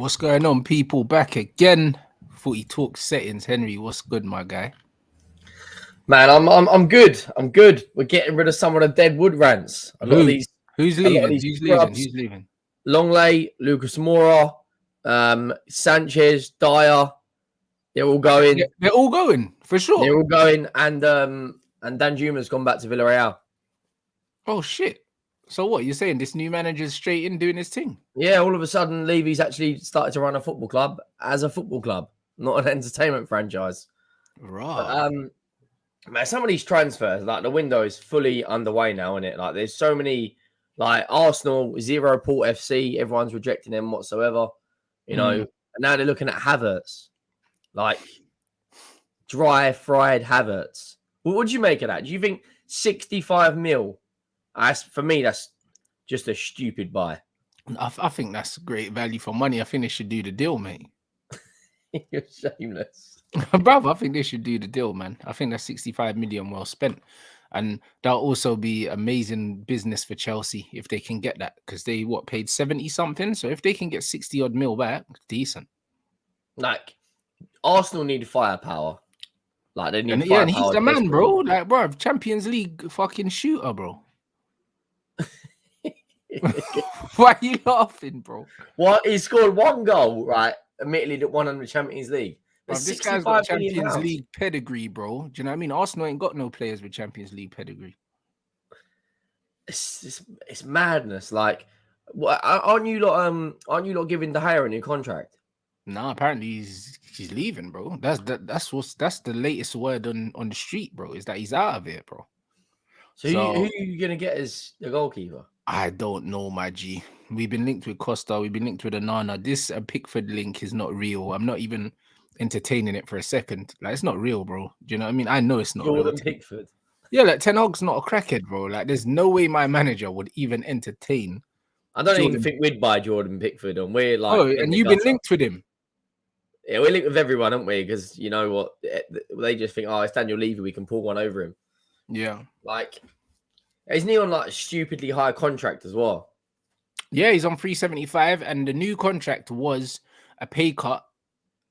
What's going on, people? Back again. Footy Talk settings. Henry, what's good, my guy? Man, I'm good. I'm good. We're getting rid of some of the dead wood rants. A lot of these. Who's leaving? Who's leaving? Who's leaving? Longley, Lucas Moura, Sanchez, Dyer. They're all going. They're all going for sure. They're all going, and Danjuma's gone back to Villarreal. Oh shit! So what you're saying? This new manager's straight in doing his thing? Yeah, all of a sudden, Levy's actually started to run a football club as a football club, not an entertainment franchise. Right. Man, some of these transfers, like the window is fully underway now, isn't it? Like there's so many, like Arsenal, Zero Port FC, everyone's rejecting them whatsoever. You know, and now they're looking at Havertz, like dry fried Havertz. Well, what do you make of that? Do you think 65 mil? For me, that's just a stupid buy. I think that's great value for money. I think they should do the deal, mate. You're shameless. Bruv, I think they should do the deal, man. I think that's 65 million well spent. And that'll also be amazing business for Chelsea if they can get that. Because they, paid 70 something? So if they can get 60 odd mil back, decent. Like, Arsenal need firepower. Like, they need firepower. Yeah, and he's the man, bro. Like, bro, Champions League fucking shooter, bro. Why are you laughing, bro? Well, he scored one goal, right? Admittedly, that won in the Champions League. Bro, this guy's got Champions League pedigree, bro. Do you know what I mean? Arsenal ain't got no players with Champions League pedigree. It's madness. Like, aren't you lot giving De Gea a new contract? No, apparently he's leaving, bro. That's the latest word on the street, bro. Is that he's out of it, bro. So who are you gonna get as the goalkeeper? I don't know, my G. We've been linked with Costa. We've been linked with Onana. This Pickford link is not real. I'm not even entertaining it for a second. Like, it's not real, bro. Do you know what I mean? I know it's not real. Pickford. Yeah, like Ten Hag's not a crackhead, bro. Like, there's no way my manager would even entertain. I don't even think we'd buy Jordan Pickford, and we're like, and you've been linked with him. Yeah, we're linked with everyone, aren't we? Because you know what, they just think, it's Daniel Levy, we can pull one over him. Yeah, like, isn't he on like a stupidly high contract as well? Yeah, he's on 375, and the new contract was a pay cut,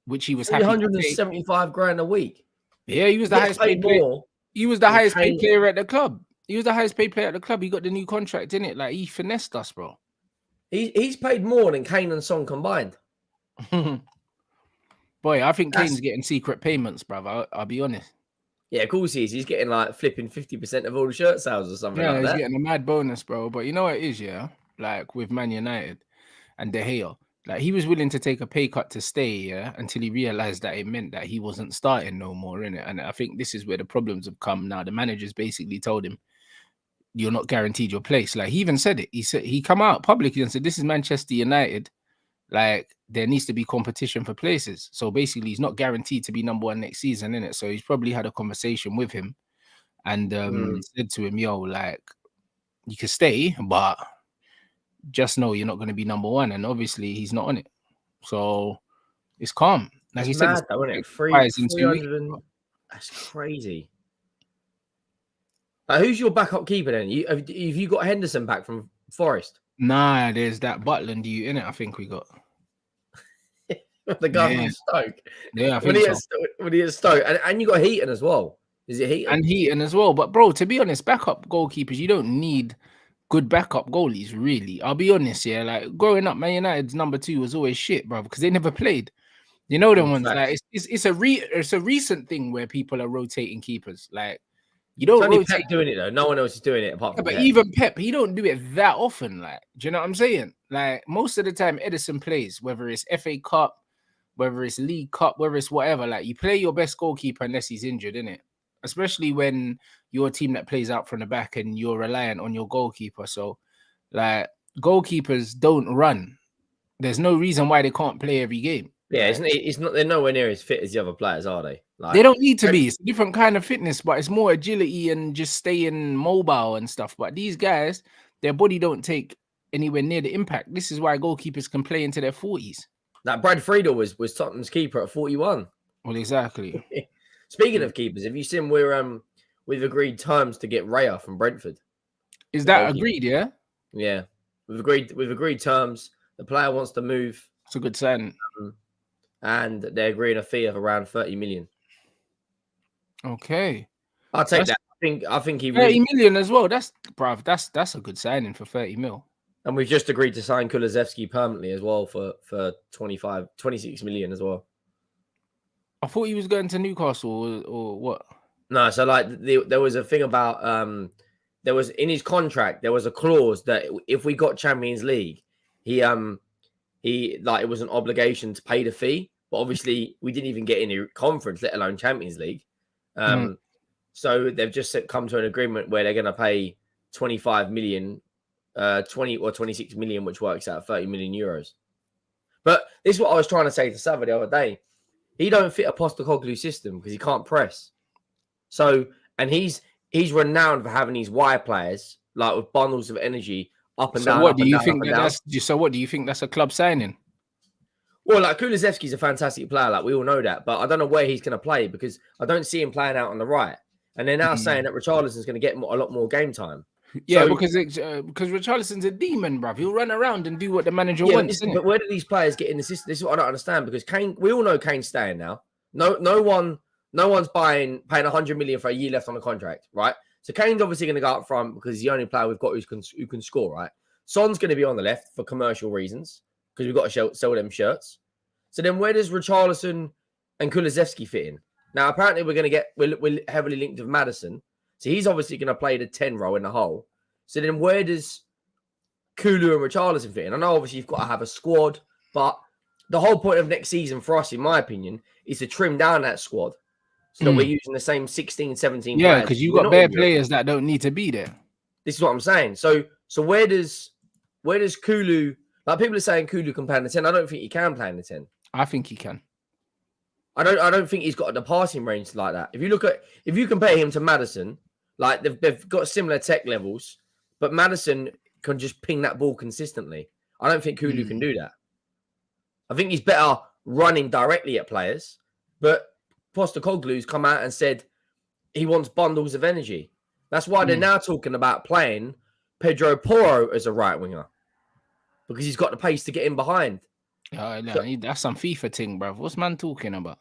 which he was happy to take. 175 grand a week. Yeah, he was the highest paid player. He was the highest paid player at the club. He was the highest paid player at the club. He got the new contract, in it. Like, he finessed us, bro. He's paid more than Kane and Son combined. Boy, I think Kane's getting secret payments, brother. I'll be honest. Yeah, of course he is. He's getting like flipping 50% of all the shirt sales or something like that. Yeah, he's getting a mad bonus, bro. But you know what it is, yeah? Like with Man United and De Gea, like he was willing to take a pay cut to stay, yeah, until he realized that it meant that he wasn't starting no more, innit? And I think this is where the problems have come now. The managers basically told him, you're not guaranteed your place. Like, he even said it. He said, he come out publicly and said, this is Manchester United. Like, there needs to be competition for places. So basically, he's not guaranteed to be number one next season, innit? So he's probably had a conversation with him and said to him, yo, like, you can stay, but just know you're not going to be number one. And obviously, he's not on it. So it's calm. Like he said, though, isn't it? 300. That's crazy. Who's your backup keeper then? Have you got Henderson back from Forest? Nah, there's that Butland you in it. I think we got the guy from Stoke. Yeah, I think when he is Stoke, and you got Heaton as well. Is it Heaton? And Heaton as well. But bro, to be honest, backup goalkeepers, you don't need good backup goalies, really. I'll be honest, yeah. Like growing up, Man United's number 2 was always shit, bro, because they never played. You know them ones. Like it's a recent thing where people are rotating keepers. Like, you don't rotate. Pep doing it though. No one else is doing it apart from But Pep. even Pep, he don't do it that often. Like, do you know what I'm saying? Like, most of the time, Edison plays, whether it's FA Cup, whether it's League Cup, whether it's whatever. Like, you play your best goalkeeper unless he's injured, innit? Especially when you're a team that plays out from the back and you're reliant on your goalkeeper. So, like, goalkeepers don't run. There's no reason why they can't play every game. Yeah, it's not. They're nowhere near as fit as the other players, are they? Like, they don't need to be. It's a different kind of fitness, but it's more agility and just staying mobile and stuff. But these guys, their body don't take anywhere near the impact. This is why goalkeepers can play into their 40s. Like Brad Friedel was Tottenham's keeper at 41. Well, exactly. Speaking of keepers, have you seen we've agreed terms to get Raya from Brentford? Is that agreed? Yeah. Yeah, we've agreed terms. The player wants to move It's a good sign. And they're agreeing a fee of around 30 million. Okay. I'll take that. I think he 30 really million as well. That's a good signing for 30 mil. And we've just agreed to sign Kulusevski permanently as well for 26 million as well. I thought he was going to Newcastle or what? No, so like there was a thing about there was in his contract there was a clause that if we got Champions League, he like it was an obligation to pay the fee. But obviously we didn't even get any conference, let alone Champions League. So they've just come to an agreement where they're going to pay 25 million. 20 or 26 million, which works out 30 million euros. But this is what I was trying to say to Sava the other day. He don't fit a Postecoglou system because he can't press. So, and he's renowned for having these wire players like with bundles of energy up and down. So what do you think that's a club signing? Well, like Kulusevski's a fantastic player, like we all know that, but I don't know where he's going to play because I don't see him playing out on the right. And they're now saying that Richarlison's going to get a lot more game time. Yeah, because Richarlison's a demon, bruv. He'll run around and do what the manager wants. But where do these players get in the system? This is what I don't understand because Kane. We all know Kane's staying now. No one's paying 100 million for a year left on the contract, right? So Kane's obviously going to go up front because he's the only player we've got who can score, right? Son's going to be on the left for commercial reasons because we've got to sell them shirts. So then where does Richarlison and Kulusevski fit in? Now apparently we're heavily linked with Maddison. So he's obviously going to play the 10 role in the hole. So then where does Kulu and Richarlison fit in? I know obviously you've got to have a squad, but the whole point of next season for us, in my opinion, is to trim down that squad so that we're using the same 16, 17 players. Yeah, because you've got bare players that don't need to be there. This is what I'm saying. So where does Kulu, like people are saying Kulu can play in the 10. I don't think he can play in the 10. I think he can. I don't think he's got the passing range like that. If you compare him to Maddison, like they've got similar tech levels, but Maddison can just ping that ball consistently. I don't think Kulu can do that. I think he's better running directly at players, but Postecoglou's come out and said he wants bundles of energy. That's why they're now talking about playing Pedro Porro as a right winger because he's got the pace to get in behind. That's some FIFA thing, bruv. What's man talking about?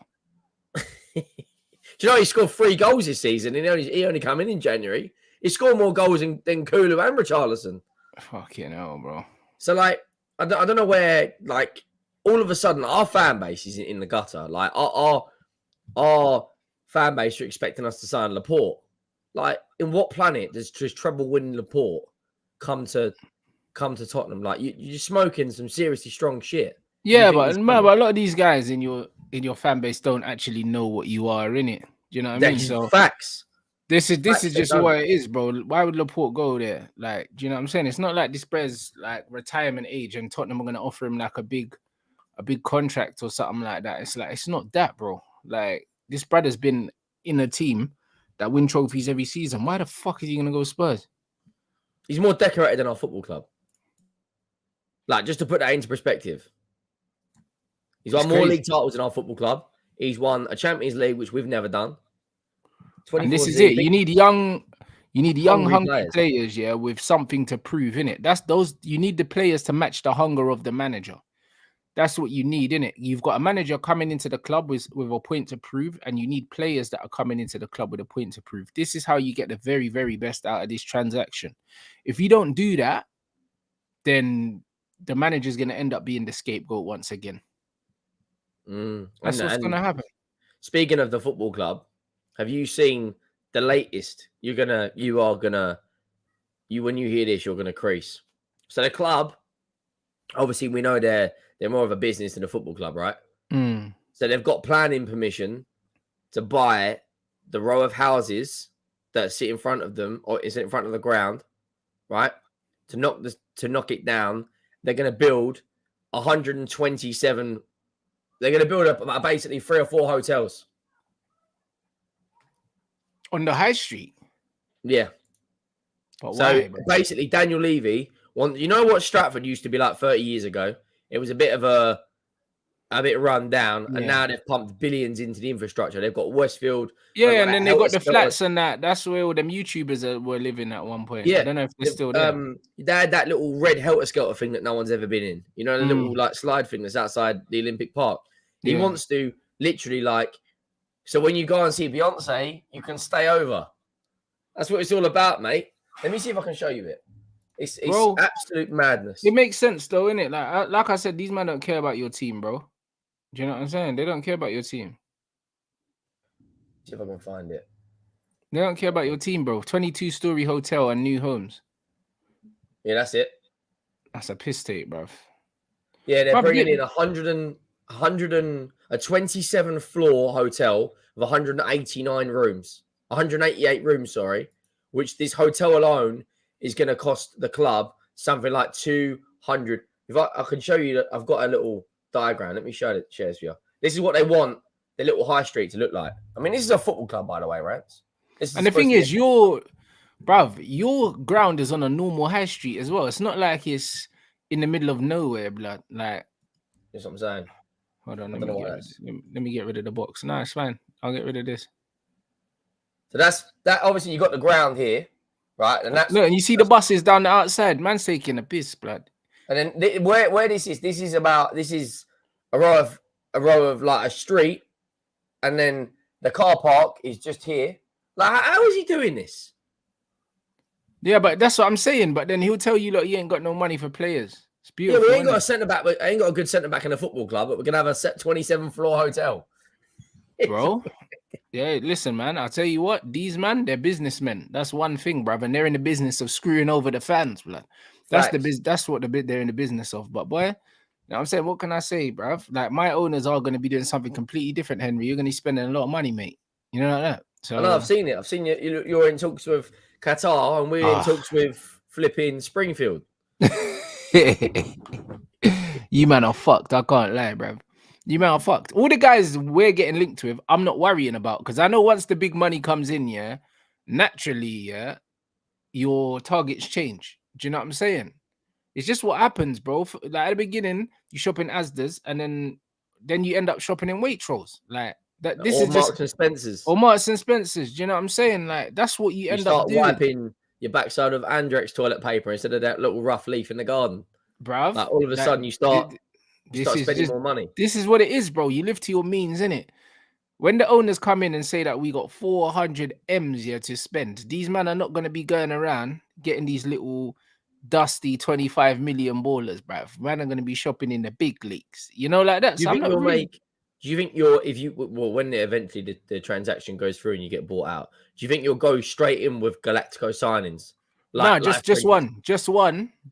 Do you know he scored 3 goals this season and he only come in January? He scored more goals than Kulu and Richarlison. Fucking hell, bro. So, like, I don't know where, like, all of a sudden our fan base is in the gutter. Like, our fan base are expecting us to sign Laporte. Like, in what planet does treble winning Laporte come to Tottenham? Like, you're smoking some seriously strong shit. Yeah, but a lot of these guys in your fan base don't actually know what you are, innit? Do you know what I mean? So facts. This is just what it is, bro. Why would Laporte go there? Like, do you know what I'm saying? It's not like this brother's like retirement age and Tottenham are gonna offer him like a big contract or something like that. It's like it's not that, bro. Like this brother's been in a team that win trophies every season. Why the fuck is he gonna go Spurs? He's more decorated than our football club. Like, just to put that into perspective. He's won more league titles in our football club. He's won a Champions League, which we've never done. And this is it. You need young, hungry players, yeah, with something to prove, innit? You need the players to match the hunger of the manager. That's what you need, innit? You've got a manager coming into the club with a point to prove, and you need players that are coming into the club with a point to prove. This is how you get the very, very best out of this transaction. If you don't do that, then the manager's going to end up being the scapegoat once again. That's what's going to happen. Speaking of the football club, have you seen the latest? When you hear this, you're gonna crease. So the club, obviously, we know they're more of a business than a football club, right? So they've got planning permission to buy the row of houses that sit in front of them, or is in front of the ground, right? To knock it down, they're gonna build 127. They're going to build up basically 3 or 4 hotels. On the high street? Yeah. But so basically, Daniel Levy, you know what Stratford used to be like 30 years ago? It was a bit of a a bit run down, and Yeah. now they've pumped billions into the infrastructure. They've got Westfield. Yeah, they've and then they got the Helter flats and that. That's where all them YouTubers were living at one point. I don't know if they're still there. They had that little red Helter Skelter thing that no one's ever been in. You know, the little like slide thing that's outside the Olympic Park. He wants to literally like. So when you go and see Beyonce, you can stay over. That's what it's all about, mate. Let me see if I can show you it. It's Bro, absolute madness. It makes sense though, innit? Like I said, these men don't care about your team, bro. Do you know what I'm saying? They don't care about your team. See if I can find it. They don't care about your team, bro. 22-story hotel and new homes. Yeah, that's it. That's a piss take, bro. Yeah, they're bringing in a 27-floor hotel with 189 rooms. 188 rooms, sorry. Which this hotel alone is going to cost the club something like 200. If I can show you that I've got a little diagram. Let me share it with you. This is what they want the little high street to look like. I mean, this is a football club, by the way, Rants. And the thing is, your ground is on a normal high street as well. It's not like it's in the middle of nowhere, blood. Like, that's what I'm saying. Hold on, let me get rid of the box. No, it's fine. I'll get rid of this. So that's that. Obviously, you got the ground here, right? And that's look, and you see the buses down the outside. Man's taking a piss, blood. And then where this is a row of like a street, and then the car park is just here. Like, how is he doing this? Yeah, but that's what I'm saying. But then he'll tell you, look, you ain't got no money for players. It's beautiful. Yeah, we ain't got a centre back. I ain't got a good centre back in a football club, but we're gonna have a 27-floor hotel, bro. Yeah, listen, man. I'll tell you what. These man, they're businessmen. That's one thing, bruv. And they're in the business of screwing over the fans, blood. That's That's what they're in the business of. But boy, you know what I'm saying, what can I say, bruv? Like, my owners are going to be doing something completely different, Henry. You're going to be spending a lot of money, mate. You know like that. So I know, I've seen it. I've seen you. You're in talks with Qatar, and we're in talks with flipping Springfield. You man are fucked. I can't lie, bruv. You man are fucked. All the guys we're getting linked with, I'm not worrying about, because I know once the big money comes in, yeah, naturally, yeah, your targets change. Do you know what I'm saying? It's just what happens, bro. Like, at the beginning, you shop in Asda's, and then you end up shopping in Waitrose. Like that. This or is Marks and Spencers. Or Marks and Spencers. Do you know what I'm saying? Like, that's what you end up doing. Start wiping your backside of Andrex toilet paper instead of that little rough leaf in the garden, bruv. Like, all of a sudden, you start spending more money. This is what it is, bro. You live to your means, innit? When the owners come in and say that we got 400 M's here to spend, these men are not going to be going around getting these little dusty 25 million ballers, bruv. Man are going to be shopping in the big leagues, you know, like that. Do you think when eventually the transaction goes through and you get bought out, do you think you'll go straight in with Galactico signings? Just one,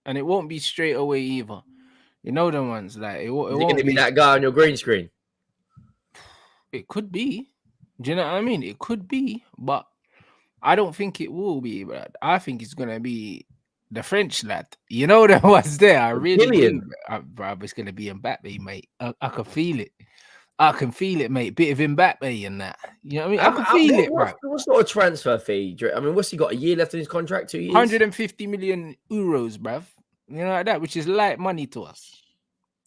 and it won't be straight away either. You know the ones like it won't going to be that guy on your green screen. It could be. Do you know what I mean? It could be, but I don't think it will be. But I think it's gonna be the French lad. You know the ones there. I really think, bro, it's gonna be Mbappe, mate. I can feel it. I can feel it, mate. Bit of Mbappe and that. You know what I mean? I can feel it, bro. What sort of transfer fee? I mean, what's he got? A year left in his contract? 2 years? 150 million euros, bruv. You know, like that, which is light money to us.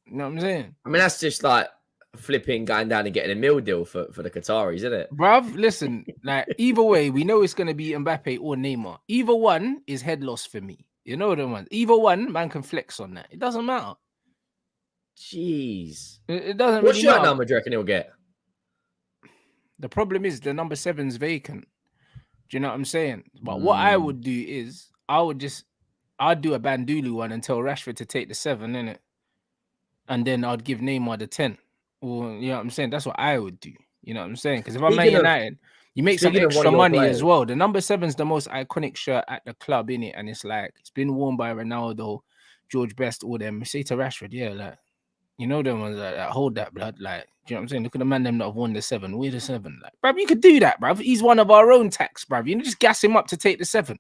You know what I'm saying? I mean, that's just like flipping, going down and getting a meal deal for the Qataris, isn't it? Bruv, listen, like, either way, we know it's going to be Mbappe or Neymar. Either one is head loss for me. You know the ones. Either one, man can flex on that. It doesn't matter. Jeez. It doesn't what really shirt matter. number do you reckon he'll get? The problem is the number 7's vacant. Do you know what I'm saying? But what I would do is, I'd do a Bandulu one and tell Rashford to take the 7, innit? And then I'd give Neymar the 10. Or, you know what I'm saying? That's what I would do. You know what I'm saying? Because if I'm Man United, you make some extra money as well. The number 7's the most iconic shirt at the club, innit? And it's like, it's been worn by Ronaldo, George Best, all them. Say to Rashford, yeah, like, you know them ones that hold that blood. Like, do you know what I'm saying? Look at the man them that have won the 7. We're the 7. Like, bruv, you could do that, bruv. He's one of our own tax, bruv. You know, just gas him up to take the 7.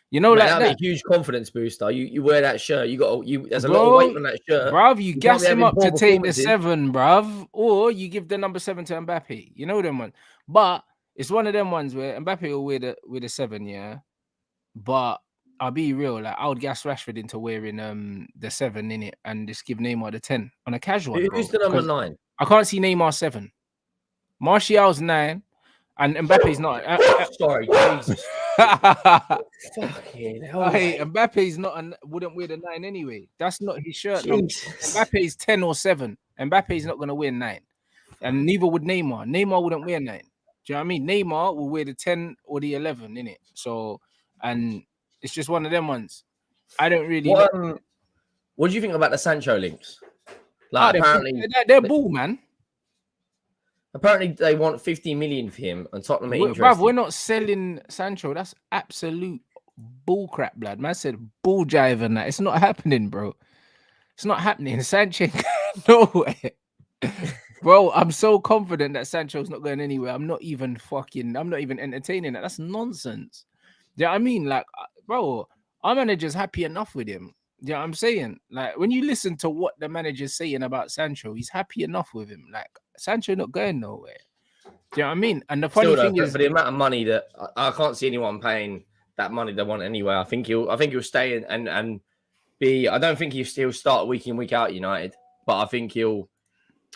You know, like that'd be a huge confidence booster. You wear that shirt, there's a lot of weight on that shirt. Bruv, you gas him up to take the 7, bruv. Or you give the number 7 to Mbappe. You know them ones. But it's one of them ones where Mbappe will wear the 7, yeah. But I'll be real. Like I would gas Rashford into wearing the 7 in it and just give Neymar the 10 on a casual one, bro. Who's the number Because 9? I can't see Neymar 7. Martial's 9, and Mbappe's not. Sorry, Jesus. Fucking hell. Hey, Mbappe's not wouldn't wear the 9 anyway. That's not his shirt number. Jesus. Mbappe's 10 or 7. Mbappe's not gonna wear 9, and neither would Neymar. Neymar wouldn't wear 9. Do you know what I mean? Neymar will wear the 10 or the 11 in it. So, and it's just one of them ones. I don't really. What do you think about the Sancho links? Like, apparently they're bull, man. Apparently they want 50 million for him, and Tottenham are interested. Bruv, we're not selling Sancho. That's absolute bull crap, blood. Man said bull jive and that. It's not happening, bro. It's not happening. Sancho, no way. Bro, I'm so confident that Sancho's not going anywhere. I'm not even entertaining that. That's nonsense. Do you know what I mean? Like, bro, our manager's happy enough with him. Do you know what I'm saying? Like, when you listen to what the manager's saying about Sancho, he's happy enough with him. Like, Sancho not going nowhere. Do you know what I mean? And the funny thing is, for the amount of money that I can't see anyone paying that money they want anyway. I think he'll stay and be. I don't think he'll start week in, week out United, but I think he'll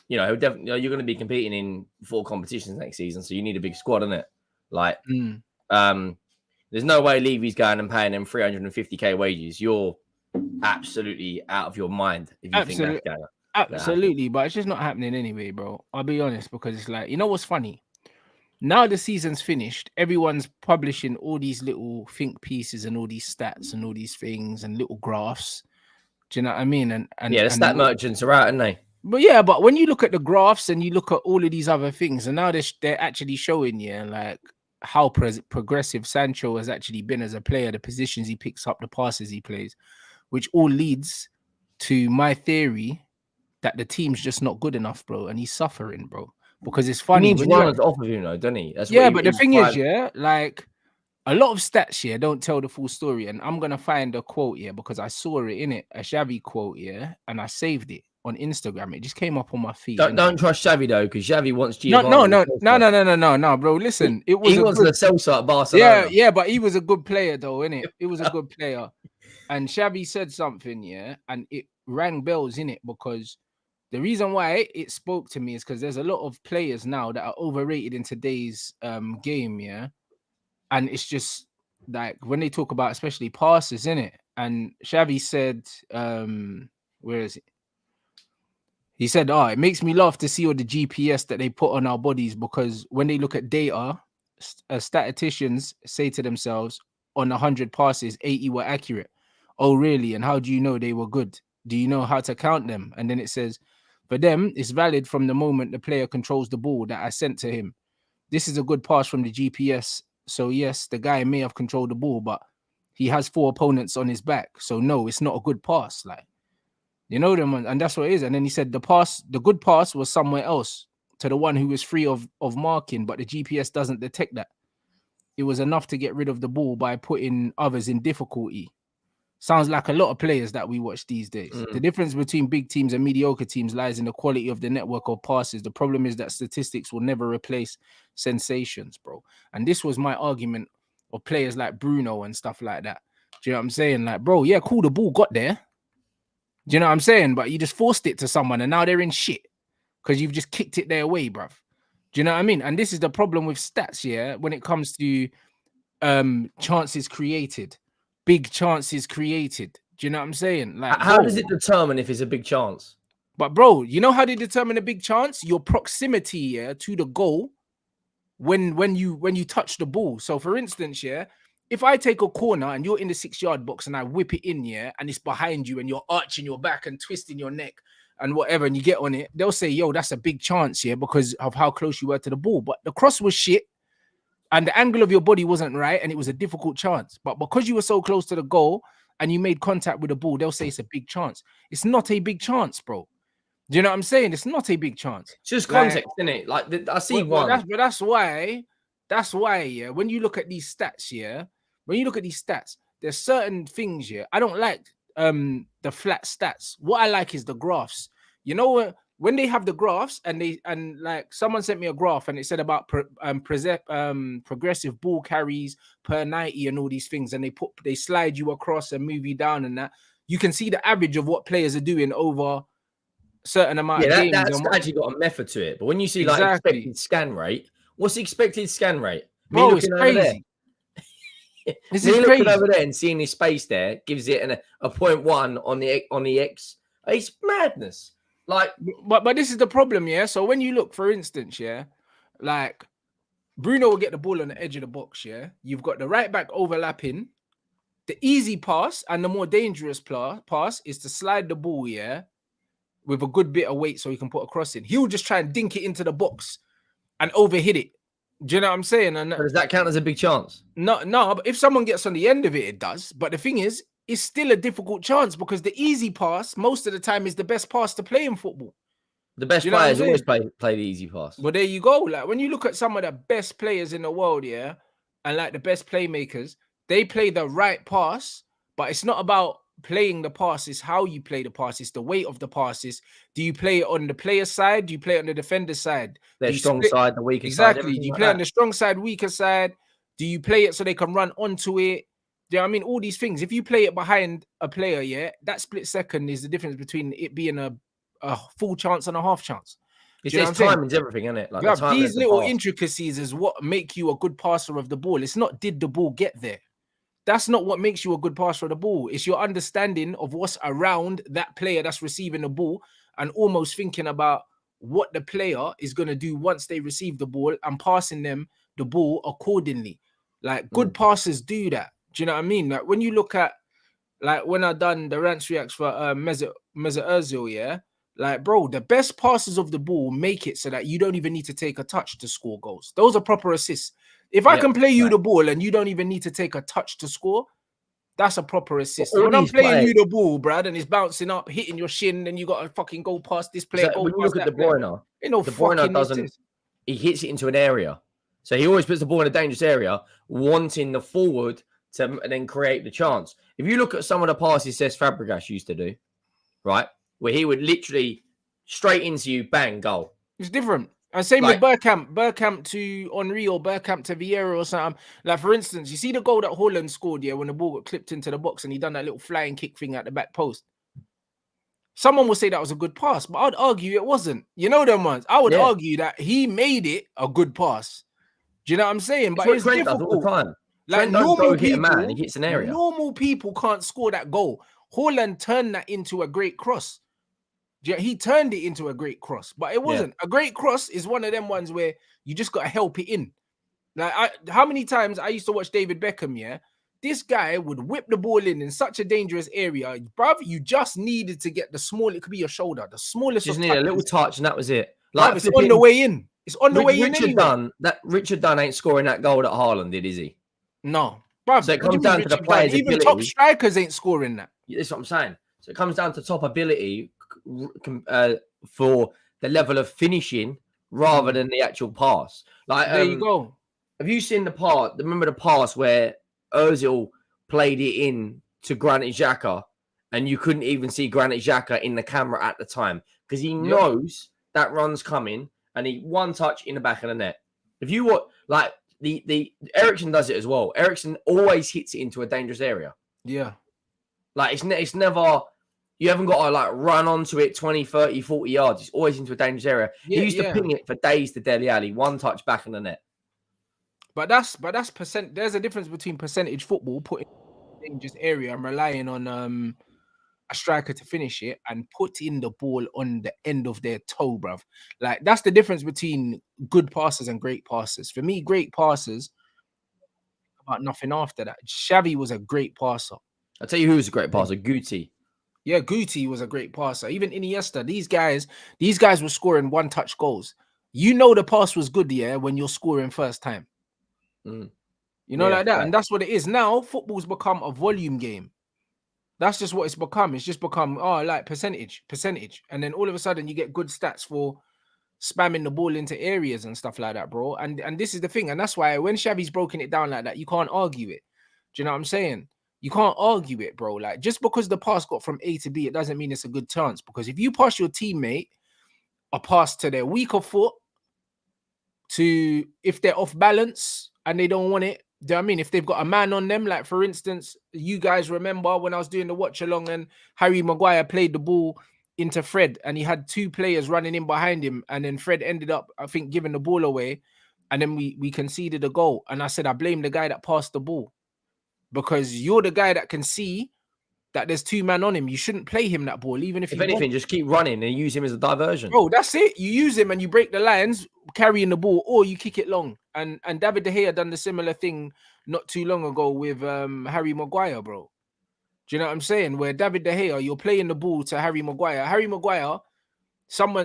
definitely. You're going to be competing in 4 competitions next season, so you need a big squad, isn't it? Like, there's no way Levy's going and paying them 350k wages. You're absolutely out of your mind if you think that's going to. Absolutely, but it's just not happening anyway, bro. I'll be honest, because it's like, you know what's funny? Now the season's finished, everyone's publishing all these little think pieces and all these stats and all these things and little graphs. Do you know what I mean? And the stat merchants are out, aren't they? But when you look at the graphs and you look at all of these other things, and now they're actually showing you like how progressive Sancho has actually been as a player, the positions he picks up, the passes he plays, which all leads to my theory that the team's just not good enough, bro, and he's suffering, bro. Because it's funny. He needs runners off of him, though, doesn't he? But the thing is, like a lot of stats here don't tell the full story. And I'm gonna find a quote here because I saw it in it, a Xavi quote here, and I saved it on Instagram. It just came up on my feed. Don't trust Xavi though, because Xavi wants Giovanni. No, bro. Listen, he wants the Celso at Barcelona. Yeah, but he was a good player, though, innit? He was a good player. And Xavi said something, and it rang bells in it because the reason why it spoke to me is because there's a lot of players now that are overrated in today's game, and it's just like when they talk about especially passes, innit? And Xavi said, where is it? He said, it makes me laugh to see all the GPS that they put on our bodies because when they look at data, statisticians say to themselves, on 100 passes, 80 were accurate. Oh, really? And how do you know they were good? Do you know how to count them? And then it says, for them, it's valid from the moment the player controls the ball that I sent to him. This is a good pass from the GPS. So, yes, the guy may have controlled the ball, but he has 4 opponents on his back. So, no, it's not a good pass. Like, you know them, and that's what it is. And then he said the good pass was somewhere else to the one who was free of marking, but the GPS doesn't detect that. It was enough to get rid of the ball by putting others in difficulty. Sounds like a lot of players that we watch these days. The difference between big teams and mediocre teams lies in the quality of the network of passes. The problem is that statistics will never replace sensations, bro. And this was my argument of players like Bruno and stuff like that. Do you know what I'm saying? Like, bro, yeah, cool, the ball got there. Do you know what I'm saying? But you just forced it to someone and now they're in shit because you've just kicked it their way, bruv. Do you know what I mean? And this is the problem with stats, when it comes to chances created. Big chances created. Do you know what I'm saying? Like, how does it determine if it's a big chance? But bro, you know how they determine a big chance? Your proximity to the goal when you touch the ball. So for instance, if I take a corner and you're in the 6-yard box and I whip it in, and it's behind you and you're arching your back and twisting your neck and whatever, and you get on it, they'll say, yo, that's a big chance, because of how close you were to the ball. But the cross was shit. And the angle of your body wasn't right, and it was a difficult chance. But because you were so close to the goal and you made contact with the ball, they'll say it's a big chance. It's not a big chance, bro. Do you know what I'm saying? It's not a big chance. It's just context, isn't it? Like, I see one. But that's why, when you look at these stats, there's certain things, I don't like the flat stats. What I like is the graphs. You know, when they have the graphs and like someone sent me a graph and it said about progressive ball carries per 90 and all these things, and they slide you across and move you down and that, you can see the average of what players are doing over certain amount of games. That's actually got a method to it. But when you see like Exactly. expected scan rate, what's the expected scan rate? Me Bro, looking it's over there. crazy. This Me is looking crazy. over there and seeing this space there gives it a 0.1 on the X. It's madness. Like, but this is the problem, yeah. So when you look, for instance, yeah, like Bruno will get the ball on the edge of the box, yeah. You've got the right back overlapping. The easy pass and the more dangerous pass is to slide the ball, yeah, with a good bit of weight so he can put a cross in. He'll just try and dink it into the box and overhit it. Do you know what I'm saying? And does that count as a big chance? No, but if someone gets on the end of it, it does. But the thing is, it's still a difficult chance because the easy pass most of the time is the best pass to play in football. The best players always play the easy pass. Well, there you go. Like when you look at some of the best players in the world, yeah, and like the best playmakers, they play the right pass, but it's not about playing the pass, it's how you play the pass, it's the weight of the passes. Do you play it on the player side? Do you play it on the defender side? Their strong side, the weaker side. Exactly. Do you play on the strong side, weaker side? Do you play it so they can run onto it? Do you know what I mean? All these things. If you play it behind a player, yeah, that split second is the difference between it being a full chance and a half chance. It's timing's everything, isn't it? Like these little intricacies is what make you a good passer of the ball. It's not did the ball get there. That's not what makes you a good passer of the ball. It's your understanding of what's around that player that's receiving the ball and almost thinking about what the player is going to do once they receive the ball and passing them the ball accordingly. Like good passers do that. Do you know what I mean? Like when you look at, like when I done the Rants reacts for Mesut Ozil, yeah, like bro, the best passers of the ball make it so that you don't even need to take a touch to score goals. Those are proper assists. If I can play you the ball and you don't even need to take a touch to score, that's a proper assist. When I'm playing you the ball, Brad, and it's bouncing up, hitting your shin, and you got to fucking go past this player. So when you look at De Bruyne, De Bruyne doesn't. He hits it into an area, so he always puts the ball in a dangerous area, wanting the forward to then create the chance. If you look at some of the passes Cesc Fabregas used to do, right, where he would literally straight into you, bang, goal. It's different. And same with Bergkamp to Henry or Bergkamp to Vieira or something. Like, for instance, you see the goal that Haaland scored, yeah, when the ball got clipped into the box and he done that little flying kick thing at the back post. Someone will say that was a good pass, but I'd argue it wasn't. You know them ones. I would argue that he made it a good pass. Do you know what I'm saying? But it's difficult. All the time. Like normal people, hit a man, he hits an area. Normal people can't score that goal. Haaland turned that into a great cross. He turned it into a great cross, but it wasn't. A great cross is one of them ones where you just got to help it in. Like, how many times I used to watch David Beckham, yeah? This guy would whip the ball in such a dangerous area. Bruv, you just needed to get the small, it could be your shoulder, the smallest. Just need a little touch and that was it. Like, it's on the way in. It's on the way in anyway. Richard Dunn ain't scoring that goal that Haaland did, is he? No. Bruv, so it comes down to the players' even ability. top strikers ain't scoring that. That's what I'm saying. So it comes down to top ability for the level of finishing rather than the actual pass. Like there you go. Have you seen the part? Remember the pass where Ozil played it in to Granit Xhaka, and you couldn't even see Granit Xhaka in the camera at the time because he knows that run's coming, and he one touch in the back of the net. If you want, like the Eriksen does it as well. Eriksen always hits it into a dangerous area. Yeah, like it's never. You haven't got to like run onto it 20, 30, 40 yards. It's always into a dangerous area. He used to ping it for days to Dele Alli, one touch back in the net. But that's percent. There's a difference between percentage football, putting in a dangerous area and relying on a striker to finish it and putting the ball on the end of their toe, bruv. Like that's the difference between good passers and great passers. For me, great passers about nothing after that. Xavi was a great passer. I'll tell you who was a great passer, Guti. Yeah, Guti was a great passer. Even Iniesta, these guys were scoring one-touch goals. You know the pass was good, yeah, when you're scoring first time. You know, like that. Right. And that's what it is. Now, football's become a volume game. That's just what it's become. It's just become, like percentage. And then all of a sudden, you get good stats for spamming the ball into areas and stuff like that, bro. And this is the thing. And that's why when Xavi's broken it down like that, you can't argue it. Do you know what I'm saying? You can't argue it, bro. Like, just because the pass got from A to B, it doesn't mean it's a good chance. Because if you pass your teammate a pass to their weaker foot, to if they're off balance and they don't want it. Do you know what I mean? If they've got a man on them, like for instance, you guys remember when I was doing the watch along and Harry Maguire played the ball into Fred and he had 2 players running in behind him, and then Fred ended up, I think, giving the ball away, and then we conceded a goal. And I said, I blame the guy that passed the ball, because you're the guy that can see that there's 2 men on him. You shouldn't play him that ball, even if anything, just keep running and use him as a diversion. Bro, that's it. You use him and you break the lines carrying the ball, or you kick it long. And David De Gea done the similar thing not too long ago with Harry Maguire, bro. Do you know what I'm saying? Where David De Gea, you're playing the ball to Harry Maguire. Harry Maguire,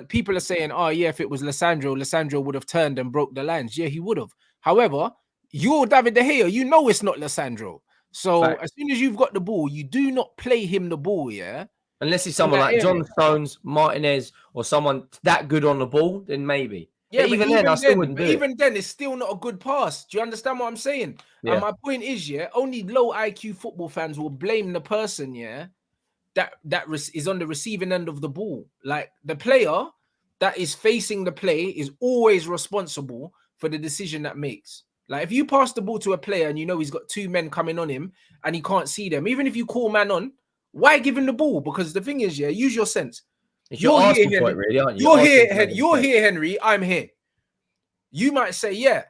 people are saying, oh yeah, if it was Lissandro would have turned and broke the lines. Yeah, he would have. However, you're David De Gea, you know it's not Lissandro. So as soon as you've got the ball, you do not play him the ball, yeah? Unless it's someone like John Stones, Martinez, or someone that good on the ball, then maybe. Yeah, but even then, I still wouldn't do it. Even then, it's still not a good pass. Do you understand what I'm saying? Yeah. And my point is, yeah, only low IQ football fans will blame the person, yeah, that is on the receiving end of the ball. Like, the player that is facing the play is always responsible for the decision that makes. Like, if you pass the ball to a player and you know he's got 2 men coming on him and he can't see them, even if you call man on, why give him the ball? Because the thing is, yeah, use your sense. You're here, point, really, aren't you? You're here, Henry. I'm here. You might say, yeah.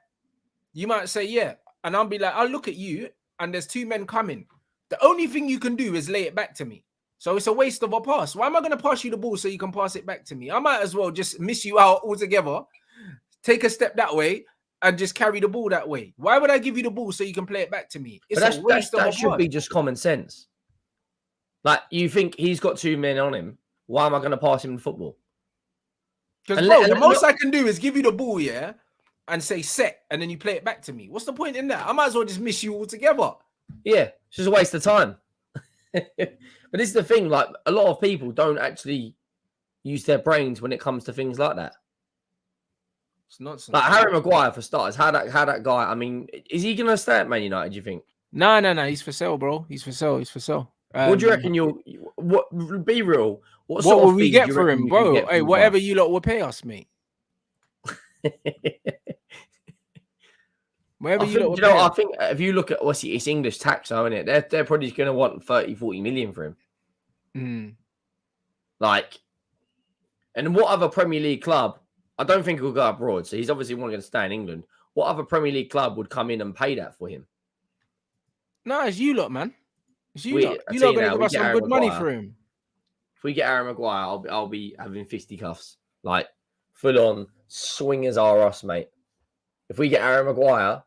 You might say, yeah. And I'll be like, I'll look at you and there's 2 men coming. The only thing you can do is lay it back to me. So it's a waste of a pass. Why am I going to pass you the ball so you can pass it back to me? I might as well just miss you out altogether, take a step that way, and just carry the ball that way. Why would I give you the ball so you can play it back to me? That should be just common sense. Like, you think he's got 2 men on him. Why am I going to pass him the football? Because, the most I can do is give you the ball, yeah, and say set, and then you play it back to me. What's the point in that? I might as well just miss you altogether. Yeah, it's just a waste of time. But this is the thing, like, a lot of people don't actually use their brains when it comes to things like that. It's nonsense. Like Harry Maguire, for starters, how that guy, I mean, is he going to stay at Man United, do you think? No, he's for sale, bro. He's for sale. What do you reckon be real? What will we get for him, bro? Hey, whatever you lot will pay us, mate. I think if you look at it's English tax, though, isn't it? They're probably going to want 30-40 million for him. Like, and what other Premier League club? I don't think he'll go abroad, so he's obviously not going to stay in England. What other Premier League club would come in and pay that for him? No, it's you lot, man. It's you lot. You lot going to give us some good money for him. If we get Harry Maguire, I'll be having fisticuffs, like full on swingers are us, mate. If we get Harry Maguire,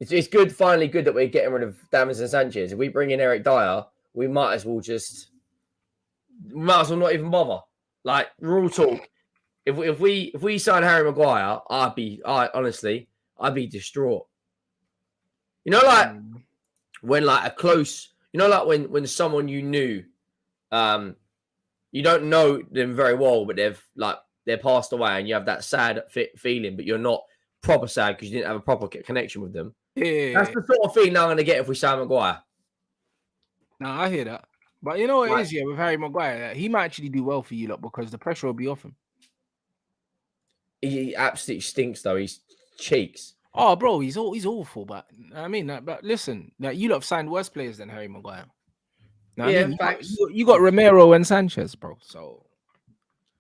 it's good. Finally, good that we're getting rid of Davinson Sanchez. If we bring in Eric Dyer, we might as well not even bother. Like, real talk. If we sign Harry Maguire, I'd be distraught. You know, like when like a close, you know, like when someone you knew, you don't know them very well, but they're passed away, and you have that sad feeling, but you're not proper sad because you didn't have a proper connection with them. Yeah, that's the sort of feeling I'm going to get if we sign Maguire. No, I hear that, but you know what it is, yeah, with Harry Maguire, he might actually do well for you lot because the pressure will be off him. He absolutely stinks, though. He's cheeks. Oh, bro, he's awful. But I mean, but listen, you lot have signed worse players than Harry Maguire. You got Romero and Sanchez, bro. So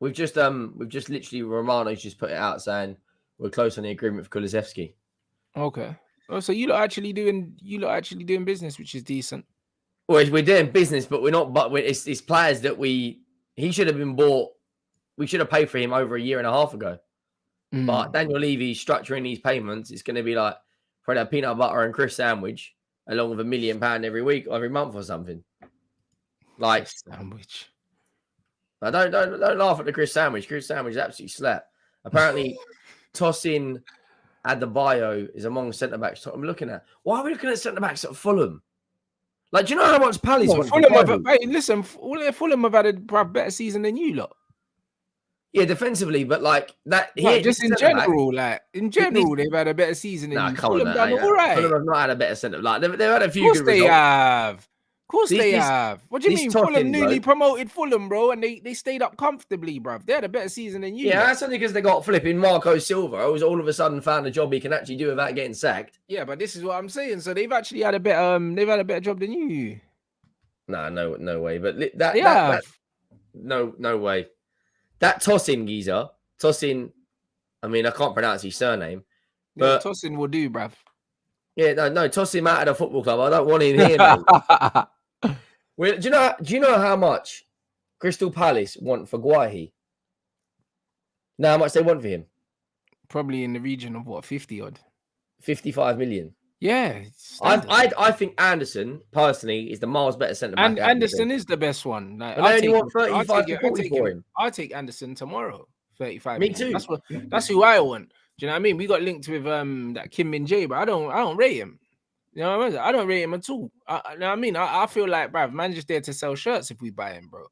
we've just literally Romano's just put it out saying we're close on the agreement for Kulusevski. Okay. Oh, so you lot actually doing business, which is decent. Well, we're doing business, but we're not. But it's players that he should have been bought. We should have paid for him over a year and a half ago. But Daniel Levy structuring these payments, it's going to be like probably a peanut butter and crisp sandwich, along with £1 million every month or something. Like sandwich. I don't laugh at the crisp sandwich. Crisp sandwich is absolutely slap. Apparently, Tosin Adebayo is among centre backs. I'm looking at. Why are we looking at centre backs at Fulham? Like, do you know how much Palace want? Fulham have had a better season than you lot. Yeah, defensively, but like that. Just in general, they've had a better season than you. Fulham done all right. Fulham have not had a better centre. Like they've had a few. Of course, they have. course they This have. What do you this mean? Fulham Tosin newly bloke. promoted Fulham, bro, and they stayed up comfortably, bro. They had a better season than you. Yeah, lot. that's only because they got flipping Marco Silva, who's all of a sudden found a job he can actually do without getting sacked. Yeah, but this is what I'm saying. So they've actually had a better they've had a better job than you. Nah, no way. But They that have. no way. That Tosin geezer, Tosin. I mean, I can't pronounce his surname, Yeah, but Tosin will do, bruv. yeah, no, toss him out of the football club. I don't want him here, mate. Well, do you know how much Crystal Palace want for Guahi? Know how much they want for him? Probably in the region of what, 50 odd. 55 million. Yeah. I think Anderson personally is the miles better centre back. And Anderson is the best one. Like, But they only want 35 to 40 for him. I'll take Anderson tomorrow. 35. Me million. too. That's who I want. Do you know what I mean? We got linked with that Kim Min Jae, but I don't rate him. You know what I mean? I don't rate him at all. You know what I mean? I feel like, bruv, man's just there to sell shirts if we buy him, bro.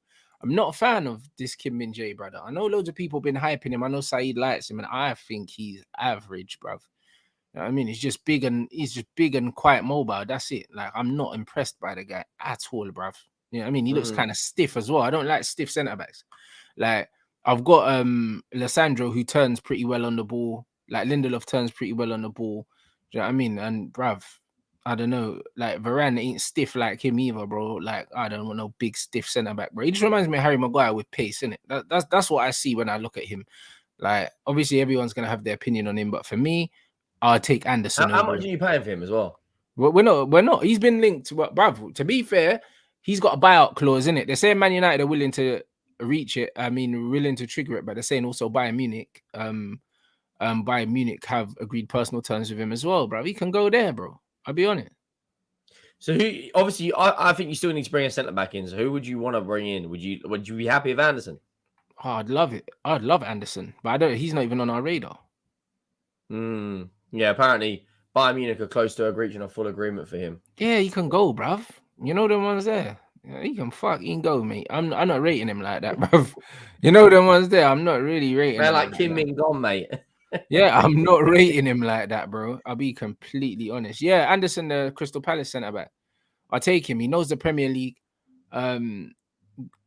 I'm not a fan of this Kim Min Jae, brother. I know loads of people been hyping him. I know Saeed likes him, and I think he's average, bruv. You know what I mean? He's just big and quite mobile. That's it. Like, I'm not impressed by the guy at all, bruv. You know what I mean? He looks kind of stiff as well. I don't like stiff centre backs. Like, I've got Lissandro, who turns pretty well on the ball. Like, Lindelof turns pretty well on the ball. Do you know what I mean? And bruv, I don't know. Like, Varane ain't stiff like him either, bro. Like, I don't want no big stiff centre back, bro. He just reminds me of Harry Maguire with pace, innit? That's what I see when I look at him. Like, obviously everyone's gonna have their opinion on him, but for me, I'll take Anderson. How much are you paying for him as well? We're not. He's been linked to what, bruv. To be fair, he's got a buyout clause in it. They're saying Man United are willing to reach it. I mean, willing to trigger it, but they're saying also Bayern Munich. Bayern Munich have agreed personal terms with him as well, bro. He can go there, bro. I'll be on it. So who? Obviously, I think you still need to bring a centre back in. So who would you want to bring in? Would you be happy with Anderson? Oh, I'd love it. I'd love Anderson, but he's not even on our radar. Yeah, apparently Bayern Munich are close to reaching a full agreement for him. Yeah, he can go, bruv. You know them ones there. Yeah, he can go, mate. I'm not rating him like that, bruv. You know them ones there. I'm not really rating. They're like Kim Min gone, mate. Yeah, I'm not rating him like that, bro. I'll be completely honest. Yeah, Anderson, the Crystal Palace centre back. I'll take him. He knows the Premier League.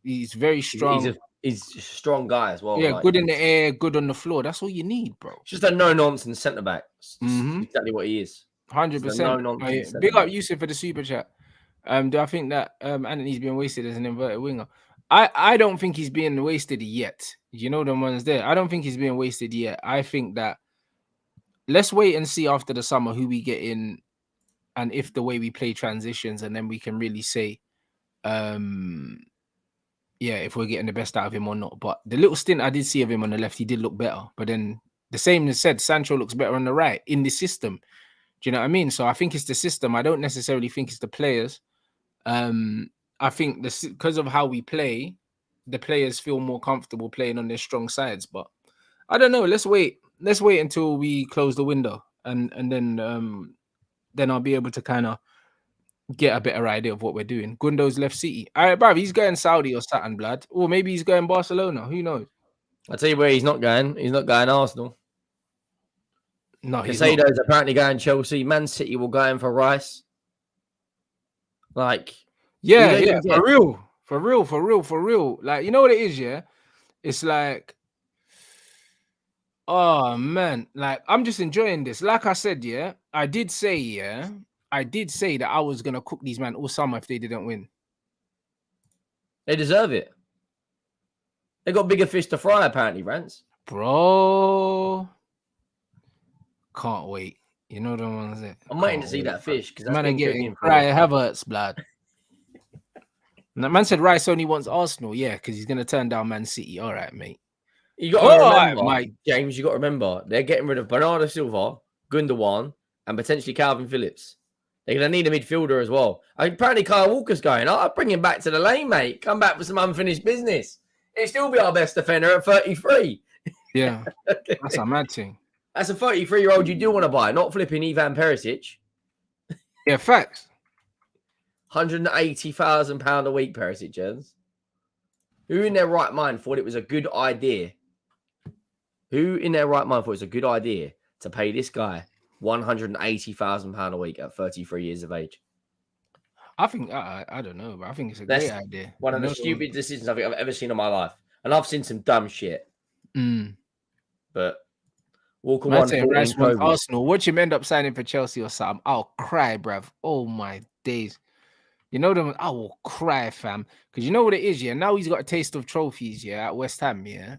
He's very strong. He's a strong guy as well. Yeah, like, good in the air, good on the floor. That's all you need, bro. Just a no-nonsense centre back. Exactly what he is. 100%. No-nonsense. Big up Yusuf for the super chat. Do I think that Antony's being wasted as an inverted winger? I don't think he's being wasted yet. You know the ones there. I don't think he's being wasted yet. I think that let's wait and see after the summer who we get in and if the way we play transitions, and then we can really say if we're getting the best out of him or not. But the little stint I did see of him on the left, he did look better. But then the same as said, Sancho looks better on the right in the system. Do you know what I mean? So I think it's the system. I don't necessarily think it's the players. I think because of how we play, the players feel more comfortable playing on their strong sides. But I don't know. Let's wait. Let's wait until we close the window, and then I'll be able to kind of get a better idea of what we're doing. Gundo's left City. All right, bruv, he's going Saudi or something, blood. Or maybe he's going Barcelona. Who knows? I'll tell you where he's not going. He's not going Arsenal. No, he's Caicedo's apparently going Chelsea. Man City will go in for Rice. Like, yeah, for real. Like, you know what it is, yeah? It's like, oh man, like I'm just enjoying this. Like I said, yeah, I did say that I was gonna cook these men all summer if they didn't win. They deserve it. They got bigger fish to fry, apparently, Rants. Bro, can't wait. You know the ones that I'm waiting to see that fish because man are getting Havertz, blood. Man said Rice only wants Arsenal, yeah, because he's gonna turn down Man City. All right, mate. You got to remember, James. You got to remember they're getting rid of Bernardo Silva, Gundogan, and potentially Calvin Phillips. They're gonna need a midfielder as well. Apparently, Kyle Walker's going. I'll bring him back to the lane, mate. Come back for some unfinished business. He'll still be our best defender at 33. Yeah, that's a mad thing. That's a 33-year-old you do want to buy, not flipping Ivan Perisic. Yeah, facts. £180,000 a week, Perisic, Jens. Who in their right mind thought it was a good idea? Who in their right mind thought it was a good idea to pay this guy £180,000 a week at 33 years of age? I think I don't know, but I think it's a That's great idea. one You of the know, stupid decisions I think I've ever seen in my life. And I've seen some dumb shit. But Walker man won saying 14 Rice wants trophies. Arsenal. Watch him end up signing for Chelsea or something. I'll cry, bruv. Oh my days. You know them, I will cry, fam. Because you know what it is, yeah. Now he's got a taste of trophies, yeah, at West Ham, yeah.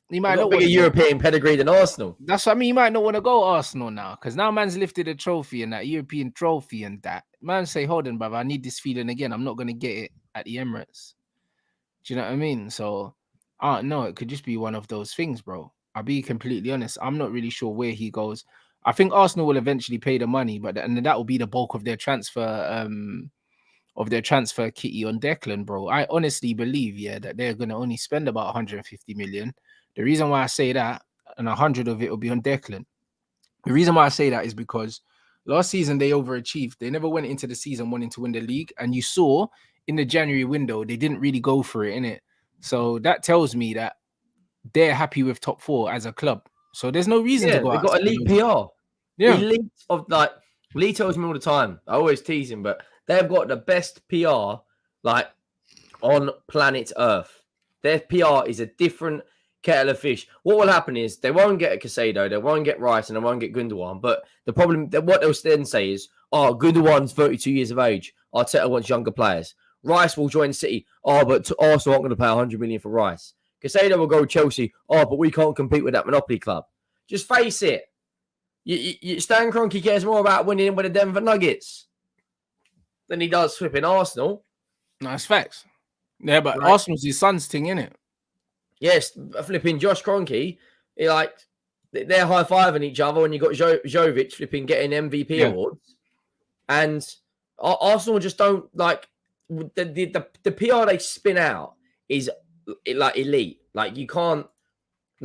He We've might got a not bigger want to go. European pedigree than Arsenal. That's what I mean. You might not want to go Arsenal now, because now man's lifted a trophy and that European trophy and that. Man say, hold on, bruv, I need this feeling again. I'm not gonna get it at the Emirates. Do you know what I mean? So I don't know. It could just be one of those things, bro. I'll be completely honest. I'm not really sure where he goes. I think Arsenal will eventually pay the money, but and that will be the bulk of their transfer kitty on Declan, bro. I honestly believe, yeah, that they're gonna only spend about 150 million. The reason why I say that, and 100 of it will be on Declan. The reason why I say that is because last season they overachieved. They never went into the season wanting to win the league, and you saw in the January window they didn't really go for it, innit? So that tells me that they're happy with top four as a club. So there's no reason to go They've out. got elite PR. Yeah. Elite of like Lee tells me all the time. I always tease him, but they've got the best PR like on planet Earth. Their PR is a different kettle of fish. What will happen is they won't get a Caicedo, they won't get Rice, and they won't get Gundogan. But the problem, what they'll then say is, oh, Gundogan's 32 years of age. Arteta wants younger players. Rice will join City. Oh, but Arsenal aren't going to pay 100 million for Rice. Caicedo will go Chelsea. Oh, but we can't compete with that monopoly club. Just face it. Stan Kroenke cares more about winning with the Denver Nuggets than he does flipping Arsenal. No, it's facts. Yeah, but Right. Arsenal's his son's thing, innit? Yes, flipping Josh Kroenke, they're high-fiving each other when you got Jovic flipping getting MVP awards. And Arsenal just don't like the PR they spin out is like elite. Like no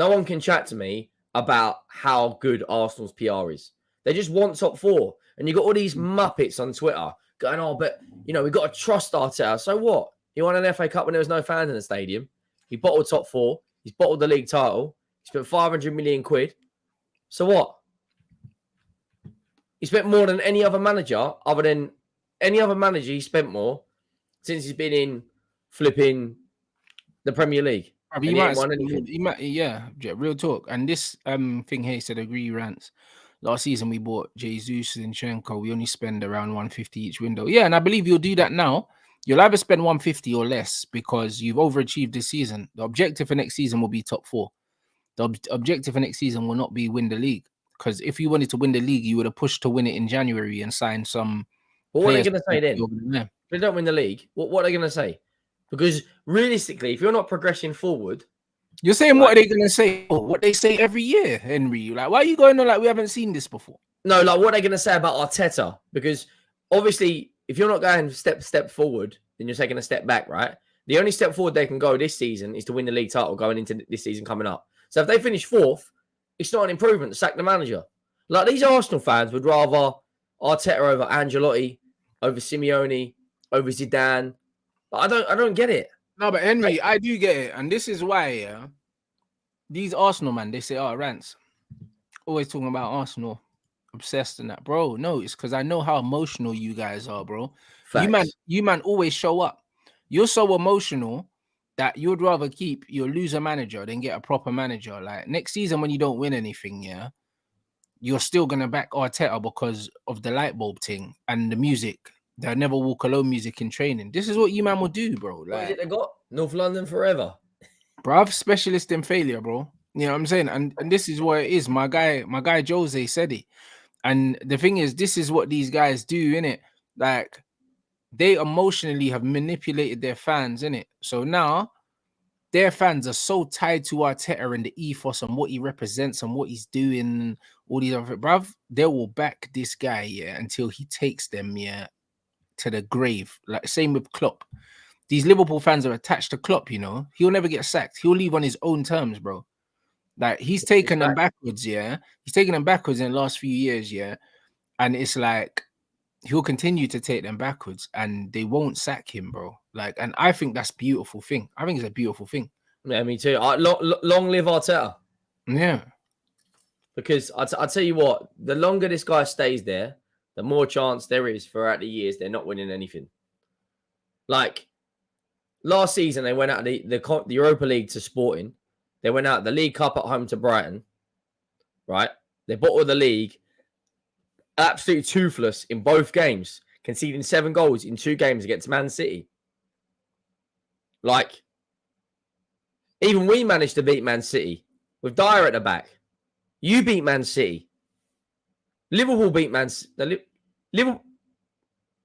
one can chat to me about how good Arsenal's PR is. They just want top four. And you got all these muppets on Twitter going, oh, but we've got to trust Arteta. So what? He won an FA Cup when there was no fans in the stadium. He bottled top four. He's bottled the league title. He spent 500 million quid. So what? He spent more than any other manager, other than any other manager. He spent more since he's been in flipping the Premier League. He might, yeah, real talk. And this thing here said, agree, Rants. Last season we bought Jesus and Zinchenko. We only spend around 150 each window. Yeah, and I believe you'll do that now. You'll either spend 150 or less because you've overachieved this season. The objective for next season will be top four. The objective for next season will not be win the league. Because if you wanted to win the league, you would have pushed to win it in January and signed some. Well, what are they going to say then? If they don't win the league, what are they going to say? Because realistically, if you're not progressing forward, you're saying what are they going to say? Oh, what they say every year, Henry. Like, why are you going on like we haven't seen this before? No, like what are they going to say about Arteta? Because obviously, if you're not going step forward, then you're taking a step back, right? The only step forward they can go this season is to win the league title going into this season coming up. So if they finish fourth, it's not an improvement to sack the manager. Like these Arsenal fans would rather Arteta over Ancelotti, over Simeone, over Zidane. But I don't get it. No, but Henry, I do get it. And this is why, these Arsenal, man, they say, oh, Rants, always talking about Arsenal, obsessed in that. Bro, no, it's because I know how emotional you guys are, bro. Facts. You man always show up. You're so emotional that you'd rather keep your loser manager than get a proper manager. Like next season when you don't win anything, you're still going to back Arteta because of the light bulb thing and the music. They'll never walk alone music in training. This is what you man will do, bro. Like, what is it they got? North London forever. Bruv, specialist in failure, bro. You know what I'm saying? And this is what it is. My guy Jose said it. And the thing is, this is what these guys do, innit? Like, they emotionally have manipulated their fans, innit? So now, their fans are so tied to Arteta and the ethos and what he represents and what he's doing and all these other, bruv, they will back this guy, until he takes them, to the grave. Like, same with Klopp. These Liverpool fans are attached to Klopp, He'll never get sacked. He'll leave on his own terms, bro. Like, he's taken them backwards, He's taken them backwards in the last few years, And it's like, he'll continue to take them backwards and they won't sack him, bro. Like, and I think that's a beautiful thing. I think it's a beautiful thing. Yeah, me too. Long live Arteta. Yeah. Because I'll tell you what, the longer this guy stays there, the more chance there is throughout the years they're not winning anything. Like last season, they went out of the Europa League to Sporting. They went out the League Cup at home to Brighton. Right? They bottled the league. Absolutely toothless in both games, conceding 7 goals in 2 games against Man City. Like, even we managed to beat Man City with Dyer at the back. You beat Man City. Liverpool beat Man City.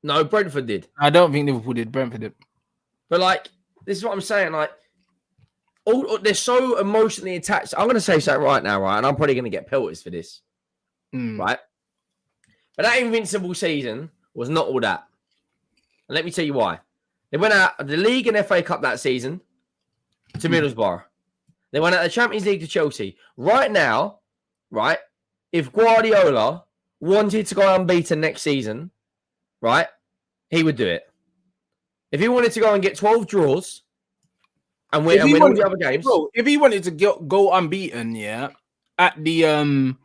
No, Brentford did. I don't think Liverpool did. Brentford did. But, like, this is what I'm saying. Like, they're so emotionally attached. I'm going to say something right now, right? And I'm probably going to get pelters for this. Right? But that invincible season was not all that. And let me tell you why. They went out of the league and FA Cup that season to Middlesbrough. They went out of the Champions League to Chelsea. Right now, right, if Guardiola wanted to go unbeaten next season, right, he would do it. If he wanted to go and get 12 draws and win all the other games. Bro, if he wanted to go unbeaten, yeah, at the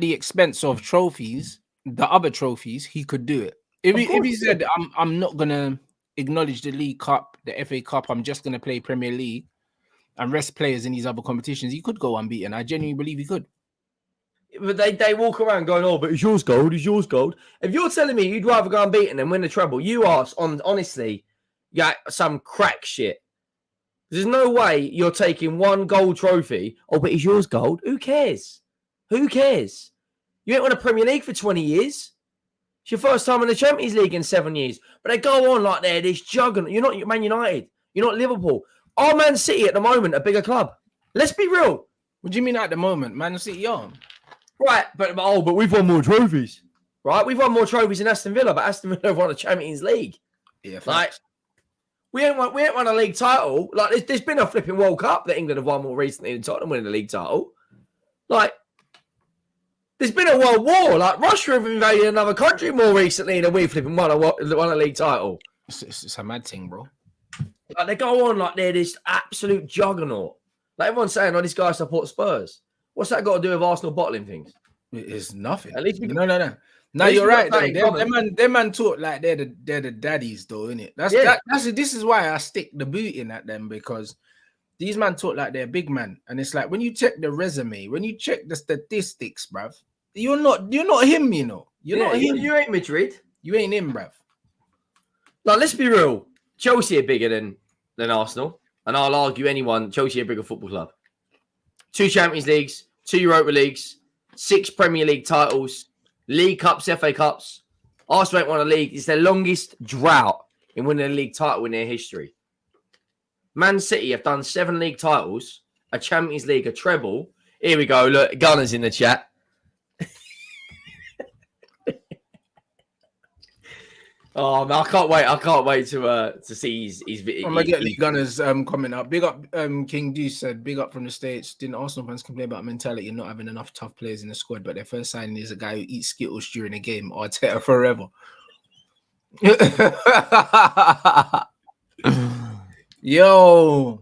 expense of trophies, the other trophies, he could do it. If he said, I'm not gonna acknowledge the League Cup, the FA Cup, I'm just gonna play Premier League and rest players in these other competitions, he could go unbeaten. I genuinely believe he could. But they walk around going, oh, but it's yours gold, it's yours gold. If you're telling me you'd rather go unbeaten than win the treble, you are honestly some crack shit. There's no way you're taking 1 gold trophy. Oh, but it's yours gold. Who cares? Who cares? You ain't won a Premier League for 20 years. It's your first time in the Champions League in 7 years. But they go on like they're this juggernaut. You're not Man United. You're not Liverpool. Are Man City at the moment a bigger club? Let's be real. What do you mean at the moment? Man City are. Right, but we've won more trophies. Right? We've won more trophies than Aston Villa, but Aston Villa have won a Champions League. Yeah, like we ain't won a league title. Like there's been a flipping World Cup that England have won more recently than Tottenham winning the league title. Like, there's been a world war. Like, Russia have invaded another country more recently than we flipping won a league title. It's a mad thing, bro. Like, they go on like they're this absolute juggernaut. Like, everyone's saying, oh, this guy supports Spurs. What's that got to do with Arsenal bottling things? It's nothing. At least No, you're right. Them man talk like they're the daddies, though, innit? This is why I stick the boot in at them, because these man talk like they're big man, and it's like when you check the resume, when you check the statistics, bruv, you're not him, you know. You're not him. You ain't Madrid. You ain't him, bruv. Like, let's be real. Chelsea are bigger than Arsenal, and I'll argue Chelsea are a bigger football club. 2 Champions Leagues, 2 Europa Leagues, 6 Premier League titles, League Cups, FA Cups. Arsenal ain't won a league. It's their longest drought in winning a league title in their history. Man City have done 7 league titles, a Champions League, a treble. Here we go. Look, Gunner's in the chat. Oh man, I can't wait. I can't wait to see his I'm gonna get Lee Gunner's comment up. Big up, King Deuce said, big up from the States. Didn't Arsenal fans complain about mentality and not having enough tough players in the squad, but their first signing is a guy who eats Skittles during a game? Arteta forever. Yo,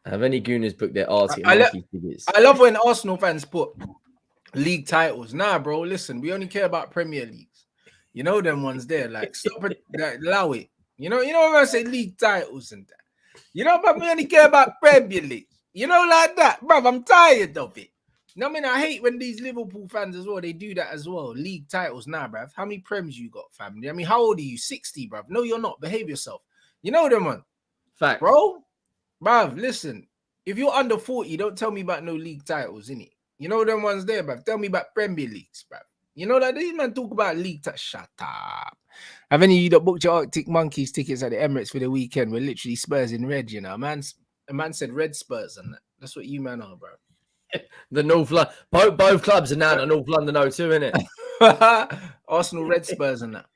have any gooners booked their tickets? I love when Arsenal fans put league titles. Nah, bro, listen, we only care about Premier Leagues. You know them ones there, like stop it, allow it. You know when I say league titles and that. You know, but we only care about Premier League. You know, like that, bruv. I'm tired of it. You know what I mean? I hate when these Liverpool fans as well, they do that as well. League titles, nah, bruv. How many Prems you got, family? I mean, how old are you? 60, bruv. No, you're not. Behave yourself. You know them one. Fact. Bro, bruv, listen. If you're under 40, don't tell me about no league titles, innit? You know them ones there, bruv. Tell me about Premier Leagues, bruv. You know that these men talk about league titles. Shut up. Have any of you that booked your Arctic Monkeys tickets at the Emirates for the weekend? We're literally Spurs in red, you know. A man said red Spurs and that. That's what you man are, bro. The North London, both clubs are now the North London O2, innit? Arsenal red Spurs and that.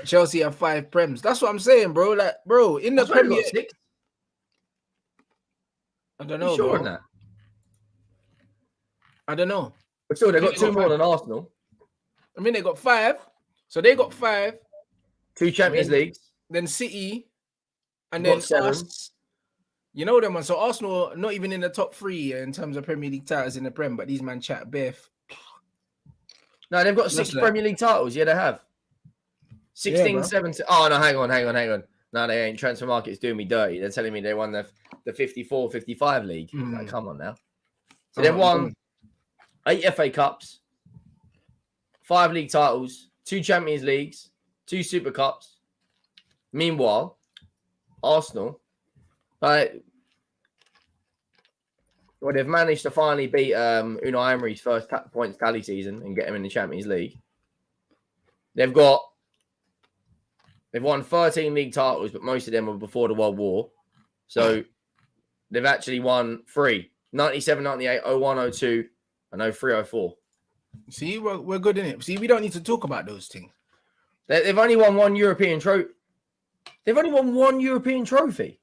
Chelsea have 5 Prems. That's what I'm saying, bro. Like, bro, in the Premier League. I don't know. Sure bro. on that? I don't know. But still, they've got 2 more than Arsenal. I mean, they got 5. So they got 5. 2 Champions Leagues. Then City. And then got 7. us. You know them, man. So Arsenal not even in the top 3 in terms of Premier League titles in the Prem, but these man chat Biff. No, they've got 6 Premier League titles. Yeah, they have. 16, 17. Oh, no, hang on. No, they ain't. Transfer Market's doing me dirty. They're telling me they won the 54, 55 league. Like, come on now. So they've won 8 FA Cups, 5 league titles, 2 Champions Leagues, 2 Super Cups. Meanwhile, Arsenal, they've managed to finally beat Unai Emery's first points tally season and get him in the Champions League. They've won 13 league titles, but most of them were before the World War. So they've actually won 3. 97, 98, 01, 02, and 03, 04. See, we're good in it. See, we don't need to talk about those things. They've only won 1 European trophy. They've only won 1 European trophy.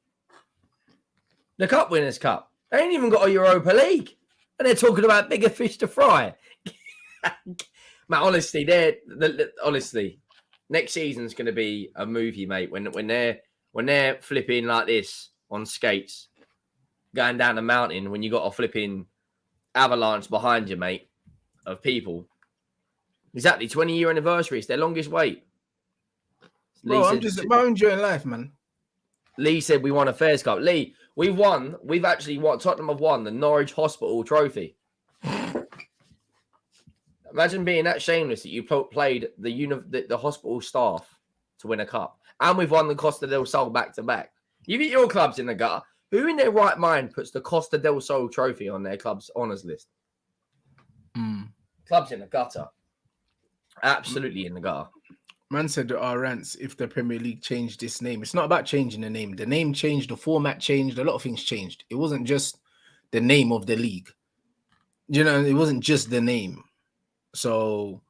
The Cup Winners' Cup. They ain't even got a Europa League. And they're talking about bigger fish to fry. Man, honestly, next season's going to be a movie, mate. When they're flipping like this on skates, going down the mountain, when you got a flipping avalanche behind you, mate, of people. Exactly, 20-year anniversary. It's their longest wait. Bro, I'm enjoying life, man. Lee said we won a Fairs Cup. Lee, we've actually won. Tottenham have won the Norwich Hospital Trophy. Imagine being that shameless that you played the hospital staff to win a cup. And we've won the Costa del Sol back-to-back. You get your clubs in the gutter. Who in their right mind puts the Costa del Sol trophy on their club's honours list? Clubs in the gutter. Absolutely in the gutter. Man said to our Rants, if the Premier League changed its name, it's not about changing the name. The name changed, the format changed, a lot of things changed. It wasn't just the name of the league. You know, it wasn't just the name. So,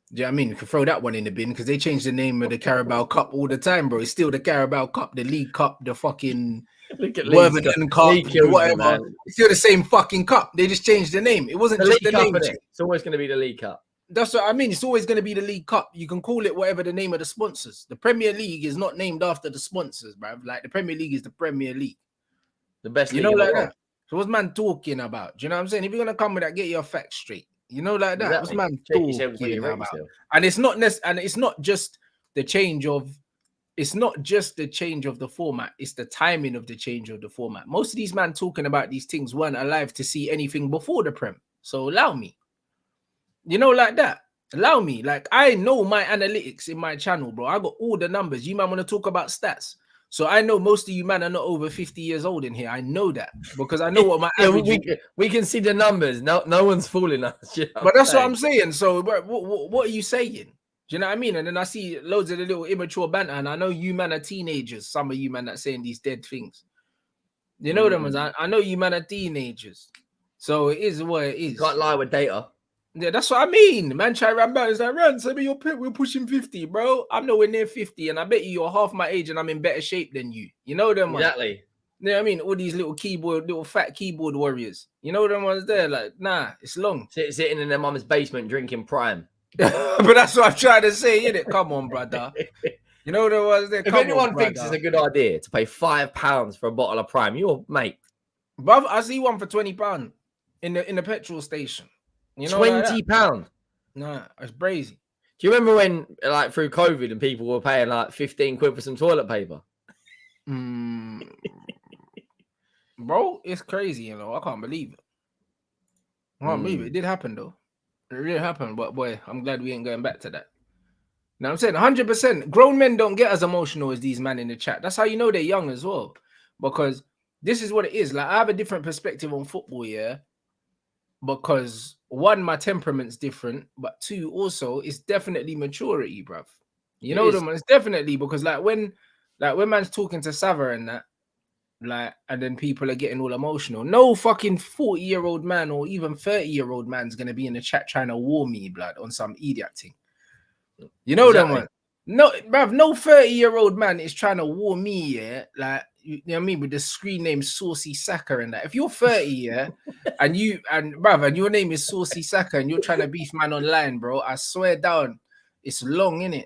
yeah, I mean, you can throw that one in the bin because they changed the name of the Carabao Cup all the time, bro. It's still the Carabao Cup, the League Cup, the fucking Worthington Cup, whatever. It's still the same fucking cup. They just changed the name. It wasn't just the name. It's always going to be the League Cup. That's what I mean. It's always going to be the League Cup. You can call it whatever the name of the sponsors. The Premier League is not named after the sponsors, bruv. Like the Premier League is the Premier League. The best league, like that. So what's man talking about? Do you know what I'm saying? If you're going to come with that, get your facts straight. You know, like that. Exactly. What's man talking about? And it's not just the change of the format. It's the timing of the change of the format. Most of these man talking about these things weren't alive to see anything before the Prem. So allow me. You know, like that. Allow me. Like, I know my analytics in my channel, bro. I got all the numbers. You man want to talk about stats. So I know most of you man are not over 50 years old in here. I know that because I know what my average we can see the numbers. No one's fooling us. You know but that's what I'm saying. So what are you saying? Do you know what I mean? And then I see loads of the little immature banter, and I know you man are teenagers. Some of you man that saying these dead things. You know them ones. I know you man are teenagers. So it is what it is. You can't lie with data. Yeah, that's what I mean. Man, try run back. It's like, Rants, I mean, we're pushing 50, bro. I'm nowhere near 50, and I bet you're half my age, and I'm in better shape than you. You know them ones? Exactly. You know what I mean? All these little fat keyboard warriors. You know them ones there? Like, nah, it's long. Sitting in their mum's basement drinking Prime. But that's what I'm trying to say, innit? Come on, brother. You know the ones there? If anyone thinks it's a good idea to pay £5 for a bottle of Prime, you're mate. Bruv, I see one for £20 in the petrol station. You know, £20. Nah, it's brazy. Do you remember when, like, through COVID and people were paying like 15 quid for some toilet paper? Bro, it's crazy, you know. I can't believe it. I can't believe it. It did happen, though. It really happened, but boy, I'm glad we ain't going back to that. Now, I'm saying 100%. Grown men don't get as emotional as these men in the chat. That's how you know they're young as well. Because this is what it is. Like, I have a different perspective on football, yeah. Because one, my temperament's different, but two, also, it's definitely maturity, bruv. You know them, it's definitely because when man's talking to Sava and that, like, and then people are getting all emotional. No fucking 40-year-old man or even 30-year-old man's gonna be in the chat trying to war me, blood, on some idiot thing. You know them, man. No, bruv, no 30-year-old man is trying to war me, yeah. Like, you know what I mean, with the screen name Saucy Saka and that. If you're 30, yeah, and your name is Saucy Saka and you're trying to beef man online, bro, I swear down, it's long, innit?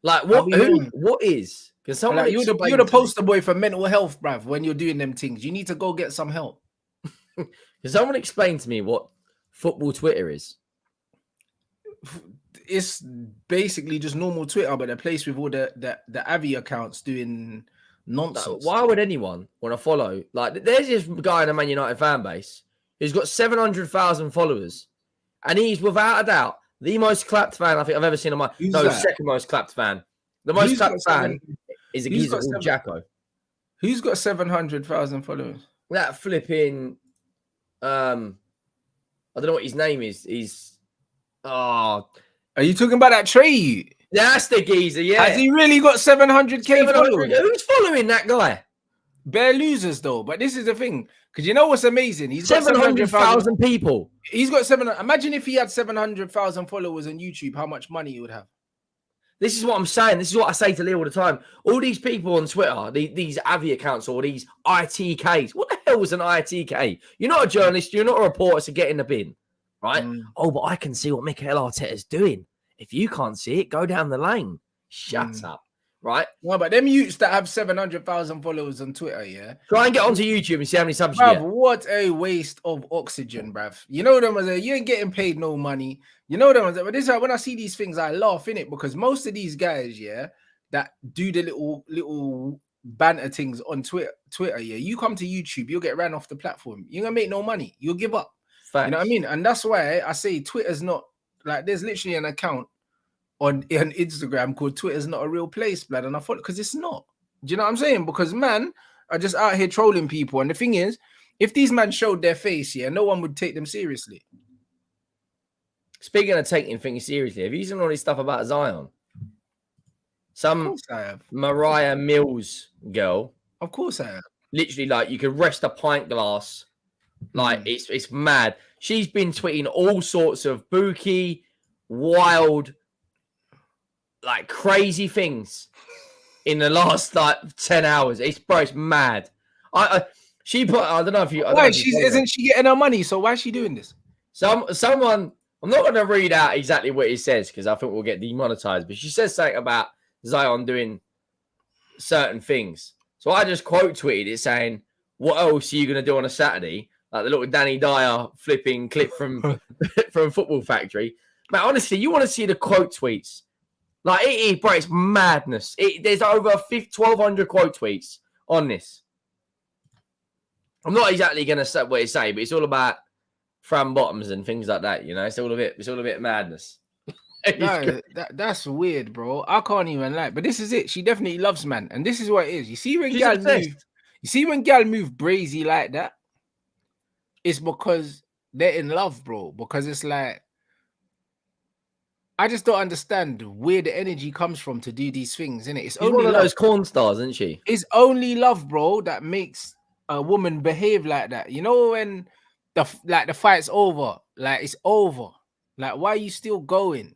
Like what? What is? Can someone like, you're the poster boy for mental health, bruv. When you're doing them things, you need to go get some help. Can someone explain to me what football Twitter is? It's basically just normal Twitter, but a place with all the Avi accounts doing nonsense. Why would anyone want to follow? Like, there's this guy in the Man United fan base who's got 700,000 followers, and he's without a doubt the most clapped fan I think I've ever seen on my. Second most clapped fan. The most clapped fan is a geezer called Jacko. Who's got 700,000 followers? That flipping, I don't know what his name is. Are you talking about that Trey? That's the geezer, yeah. Has he really got 700k followers? Who's following that guy? Bare losers, though. But this is the thing. Because you know what's amazing? He's got 700,000 people. He's got 700. Imagine if he had 700,000 followers on YouTube, how much money he would have. This is what I'm saying. This is what I say to Lee all the time. All these people on Twitter, these Avi accounts or these ITKs. What the hell is an ITK? You're not a journalist. You're not a reporter, so get in the bin. Right? Oh, but I can see what Mikel Arteta's doing. If you can't see it, go down the lane. Shut up. Right? No, but them youths that have 700,000 followers on Twitter, yeah? Try and get onto YouTube and see how many subs you get. What a waste of oxygen, bruv. You know them as you ain't getting paid no money. You know them as but this is when I see these things, I laugh in it because most of these guys, yeah, that do the little banter things on Twitter, yeah, you come to YouTube, you'll get ran off the platform. You're gonna make no money. You'll give up. Facts. You know what I mean? And that's why I say Twitter's not like there's literally an account on Instagram called Twitter's not a real place, blood. And I thought because it's not. Do you know what I'm saying? Because man are just out here trolling people. And the thing is, if these men showed their face, yeah, no one would take them seriously. Speaking of taking things seriously, have you seen all this stuff about Zion? Some Mariah Mills girl. Of course I have. Literally, like you could rest a pint glass. Like it's mad. She's been tweeting all sorts of booky, wild, like crazy things in the last like 10 hours. It's mad. She put. I don't know if you. Why isn't she getting her money? So why is she doing this? Someone. I'm not going to read out exactly what it says because I think we'll get demonetized. But she says something about Zion doing certain things. So I just quote tweeted it saying, "What else are you going to do on a Saturday?" Like the little Danny Dyer flipping clip from Football Factory. Man, honestly, you want to see the quote tweets. Like, bro, it's madness. There's over 1,200 quote tweets on this. I'm not exactly going to say what it say, but it's all about Fran Bottoms and things like that, you know? It's all a bit madness. No, that's weird, bro. I can't even lie. But this is it. She definitely loves man. And this is what it is. You see when gal move brazy like that? It's because they're in love, bro. Because it's like, I just don't understand where the energy comes from to do these things, innit? It's only one of those corn stars, isn't she? It's only love, bro, that makes a woman behave like that. You know when the fight's over, like it's over. Like, why are you still going?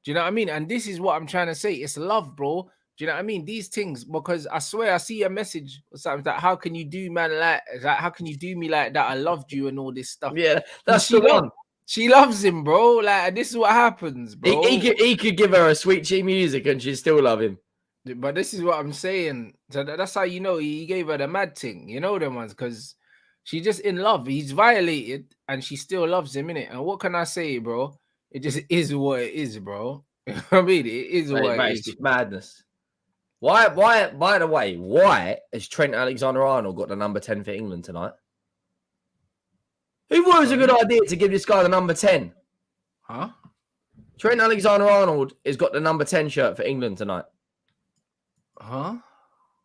Do you know what I mean? And this is what I'm trying to say. It's love, bro. Do you know what I mean? These things, because I swear I see a message or something that how can you do man like how can you do me like that? I loved you and all this stuff. Yeah, that's the one. She loves him, bro. Like, this is what happens, bro. He could give her a sweet cheap music and she'd still love him. But this is what I'm saying. So that's how you know he gave her the mad thing. You know them ones, because she's just in love. He's violated and she still loves him, innit? And what can I say, bro? It just is what it is, bro. I mean, it is what it is. It's madness. Why, by the way, why has Trent Alexander-Arnold got the number 10 for England tonight? Who thought it was a good idea to give this guy the number 10? Huh? Trent Alexander-Arnold has got the number 10 shirt for England tonight. Huh?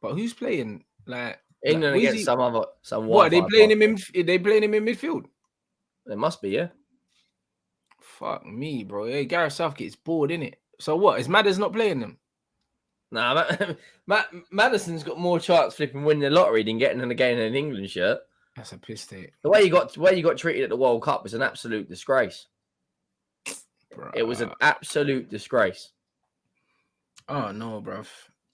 But who's playing? Like England against some. What are they playing him in? Are they playing him in midfield? It must be, yeah. Fuck me, bro. Hey, Gareth Southgate's bored, innit? So what? Is Madders not playing them? Nah, Madison's got more chance flipping winning the lottery than getting an England shirt. That's a piss take. The way you got treated at the World Cup was an absolute disgrace. Bruh. It was an absolute disgrace. Oh no, bruv.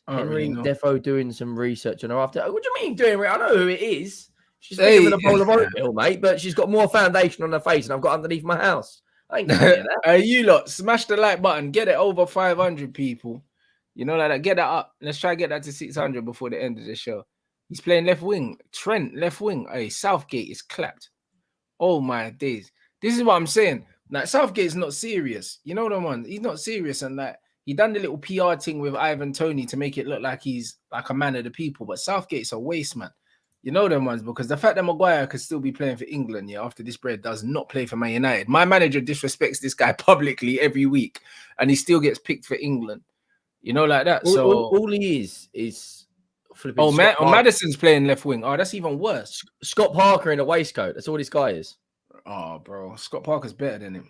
Henry Defo doing some research on her after. What do you mean doing it? I know who it is. She's living a bowl of oatmeal, mate, but she's got more foundation on her face than I've got underneath my house. I ain't gonna do that. You lot, smash the like button, get it over 500 people. You know, like that. Get that up. Let's try to get that to 600 before the end of the show. He's playing left wing. Trent, left wing. Hey, Southgate is clapped. Oh my days. This is what I'm saying. Like, Southgate's not serious. You know the one? He's not serious. And like, he done the little PR thing with Ivan Toney to make it look like he's like a man of the people. But Southgate's a waste, man. You know them ones, because the fact that Maguire could still be playing for England, yeah, after this bread does not play for Man United. My manager disrespects this guy publicly every week, and he still gets picked for England. You know, like that. All he is flipping. Oh, man, Maddison's playing left wing. Oh, that's even worse. Scott Parker in a waistcoat. That's all this guy is. Oh, bro, Scott Parker's better than him.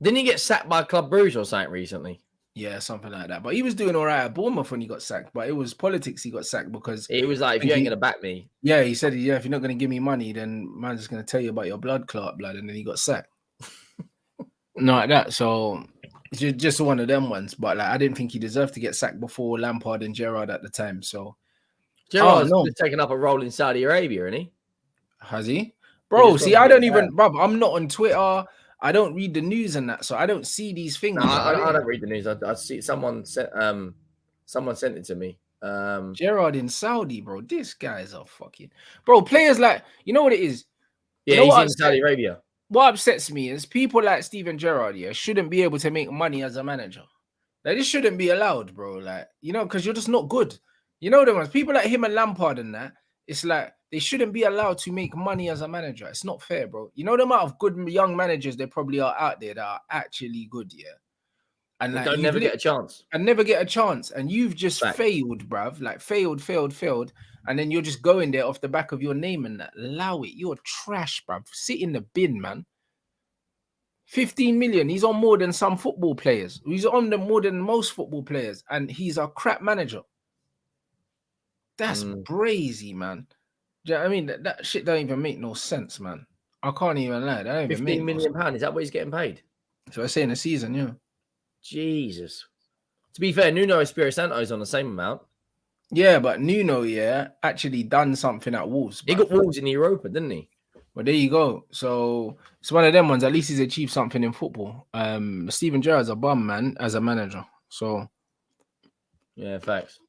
Didn't he get sacked by Club Brugge or something recently? Yeah, something like that. But he was doing all right at Bournemouth when he got sacked. But it was politics. He got sacked because it was like, if you ain't gonna back me. Yeah, he said, yeah, if you're not gonna give me money, then man's just gonna tell you about your blood clot, and then he got sacked. Not like that. So just one of them ones. But like, I didn't think he deserved to get sacked before Lampard and Gerrard at the time. So Gerrard's taken up a role in Saudi Arabia, isn't he? Has he? Bro, see, I don't even, bro, I'm not on Twitter. I don't read the news and that, so I don't see these things. No, I don't read the news. I see someone sent it to me. Gerrard in Saudi, bro. This guy's a fucking bro. Players like, you know what it is? Yeah, he's in Saudi Arabia. What upsets me is people like Steven Gerrard, yeah, shouldn't be able to make money as a manager. Like, this shouldn't be allowed, bro. Like, you know, because you're just not good. You know the ones. People like him and Lampard and that, it's like they shouldn't be allowed to make money as a manager. It's not fair, bro. You know the amount of good young managers there probably are out there that are actually good, yeah. And like, don't never get a chance. And never get a chance. And you've just failed, bruv. Like, failed. And then you're just going there off the back of your name and that. Allow it. You're trash, bruv. Sit in the bin, man. 15 million. He's on more than some football players. He's on more than most football players. And he's a crap manager. That's crazy, man. Do you know what I mean? That shit don't even make no sense, man. I can't even lie. That don't even 15 million pounds. Is that what he's getting paid? So I say in a season, yeah. Jesus. To be fair, Nuno Espirito Santo's on the same amount. Yeah, but Nuno, yeah, actually done something at Wolves. He got Wolves in Europa, didn't he? Well, there you go. So it's one of them ones. At least he's achieved something in football. Steven Gerrard's a bum, man, as a manager. So yeah, facts.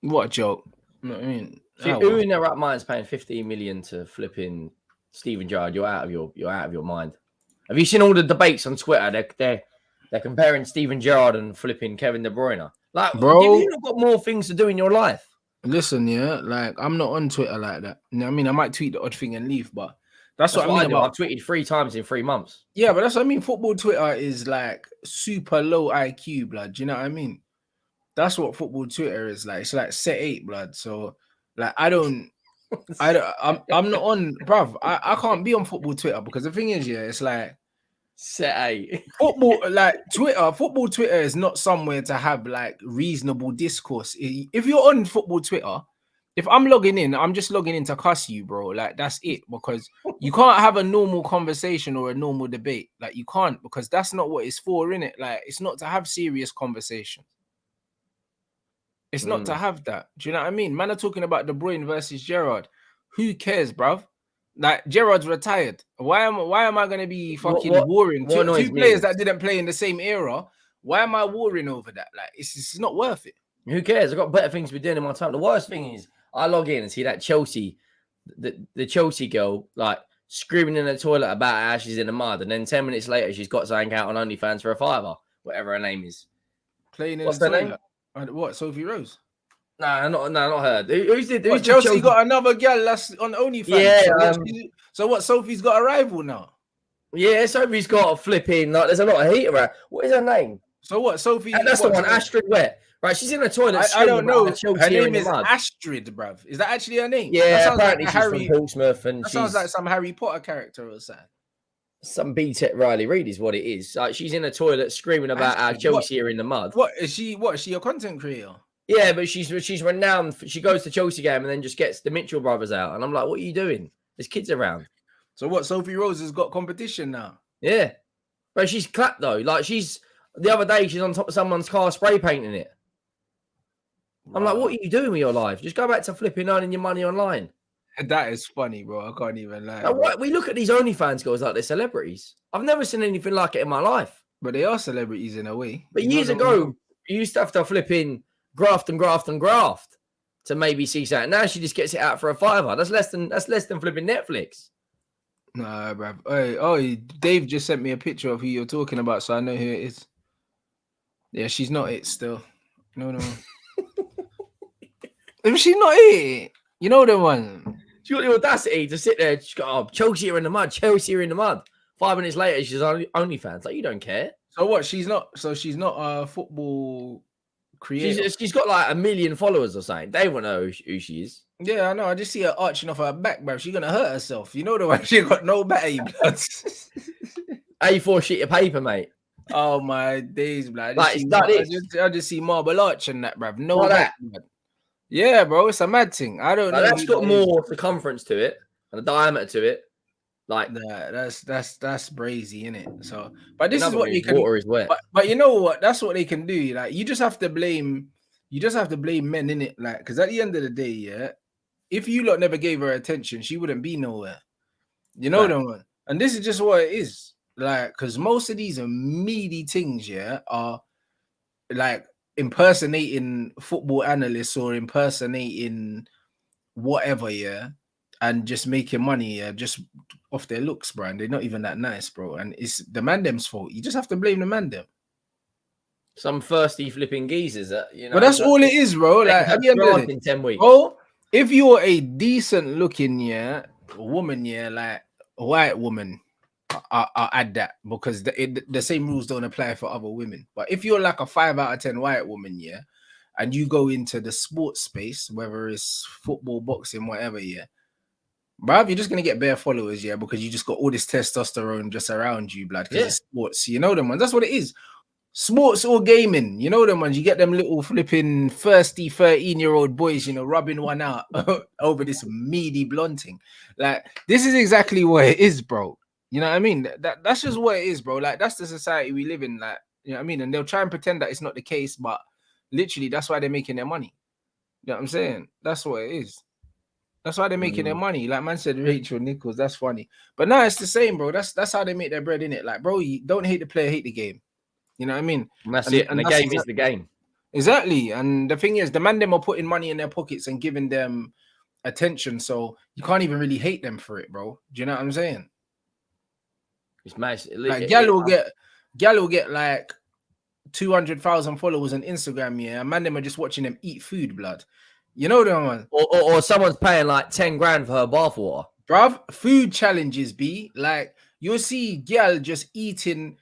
What a joke. You know what I mean? Who in their right mind is paying 15 million to flipping Steven Gerrard? You're out of your mind. Have you seen all the debates on Twitter? They're comparing Steven Gerrard and flipping Kevin De Bruyne. Like, bro, have you not got more things to do in your life? Listen, yeah, like, I'm not on Twitter like that. You know what I mean? I might tweet the odd thing and leave, but that's what I mean. I've tweeted 3 times in 3 months. Yeah, but that's what I mean. Football Twitter is like super low IQ, blood. Do you know what I mean? That's what football Twitter is like. It's like set 8, blood. So, like, I'm not on, bruv. I can't be on football Twitter because the thing is, yeah, it's like set 8. Football, like football Twitter is not somewhere to have like reasonable discourse. If you're on football Twitter, if I'm logging in, I'm just logging in to cuss you, bro. Like, that's it, because you can't have a normal conversation or a normal debate. Like, you can't, because that's not what it's for, innit? Like, it's not to have serious conversation. It's not to have that. Do you know what I mean? Man are talking about De Bruyne versus Gerrard. Who cares, bruv? Like, Gerrard's retired. Why am I going to be fucking warring? Two players that didn't play in the same era. Why am I warring over that? Like, it's not worth it. Who cares? I've got better things to be doing in my time. The worst thing is, I log in and see that Chelsea, the Chelsea girl, like, screaming in the toilet about how she's in the mud. And then 10 minutes later, she's got something out on OnlyFans for a $5, whatever her name is. Playing in the toilet? Name? What, Sophie Rose? Nah, not her. Who's Chelsea got another girl that's on OnlyFans? Yeah. So what? Sophie's got a rival now. Yeah, Sophie's got a flipping. Like, there's a lot of heat around. What is her name? So what? Sophie? That's the one. Astrid Wet. Right, she's in the toilet. I don't know. Her name is Astrid, bruv. Is that actually her name? Yeah, apparently she's from Portsmouth, and sounds like some Harry Potter character or something. Some B-Tech Riley Reid is what it is. Like, she's in a toilet screaming about how Chelsea are in the mud. What is she? What is she? A content creator? Yeah, but she's renowned. She goes to Chelsea game and then just gets the Mitchell brothers out, and I'm like, what are you doing? There's kids around. So what? Sophie Rose has got competition now. Yeah, but she's clapped though. Like, the other day she's on top of someone's car spray painting it. Wow. I'm like, what are you doing with your life? Just go back to flipping earning your money online. That is funny, bro. I can't even lie. Now, we look at these OnlyFans girls like they're celebrities. I've never seen anything like it in my life. But they are celebrities in a way. But years ago, You used to have to flip in graft to maybe see something. Now she just gets it out for a £5. That's less than flipping Netflix. Nah, bruv. Hey, Dave just sent me a picture of who you're talking about, so I know who it is. Yeah, she's not it still. No. If she's not it, you know the one. She got the audacity to sit there. She's got, oh, Chelsea are in the mud. 5 minutes later, she's on OnlyFans. Like, you don't care. So what? She's not a football creator. She's got like 1 million followers or something. They won't know who she is. Yeah, I know. I just see her arching off her back, bruv. She's gonna hurt herself. You know the one. She got no battery blood. A4 sheet of paper, mate. Oh my days, blood. I just see marble arch and that, bruv. No, like that. Yeah, bro. It's a mad thing. I don't know. That's got more circumference to it and a diameter to it. Like that's brazy, innit? So, but this is what you can. Water is wet. But you know what? That's what they can do. Like, you just have to blame men, innit? Like, because at the end of the day, yeah, if you lot never gave her attention, she wouldn't be nowhere. You know what I mean? And this is just what it is. Like, because most of these are meaty things, yeah, are like impersonating football analysts or impersonating whatever, yeah, and just making money, yeah, just off their looks, bro. And they're not even that nice, bro. And it's the mandem's fault. You just have to blame the mandem. Some thirsty flipping geezers, you know. But that's all it is, bro. Like, at the end of the day, in 10 weeks. bro, if you're a decent looking, yeah, woman, yeah, like a white woman, I'll add that, because the same rules don't apply for other women. But if you're like a 5 out of 10 white woman, yeah, and you go into the sports space, whether it's football, boxing, whatever, yeah, bruv, you're just gonna get bare followers, yeah, because you just got all this testosterone just around you, blood. Because it's sports, you know them ones. That's what it is. Sports or gaming, you know them ones. You get them little flipping thirsty 13-year-old boys, you know, rubbing one out over this meaty blonde thing. Like, this is exactly what it is, bro. You know what I mean? That's just what it is, bro. Like, that's the society we live in. Like, you know what I mean? And they'll try and pretend that it's not the case, but literally, that's why they're making their money. You know what I'm saying? That's what it is. That's why they're making their money. Like man said, Rachel Nichols, that's funny. But no, it's the same, bro. That's how they make their bread, innit? Like, bro, you don't hate the player, hate the game. You know what I mean? And that's it. And the game is the game. Exactly. And the thing is, the man them are putting money in their pockets and giving them attention. So you can't even really hate them for it, bro. Do you know what I'm saying? It's nice. Like, gal will get like 200,000 followers on Instagram, yeah. And man them are just watching them eat food, blood. You know that one? Or someone's paying like 10 grand for her bathwater. Bruv, food challenges be like, you'll see gal just eating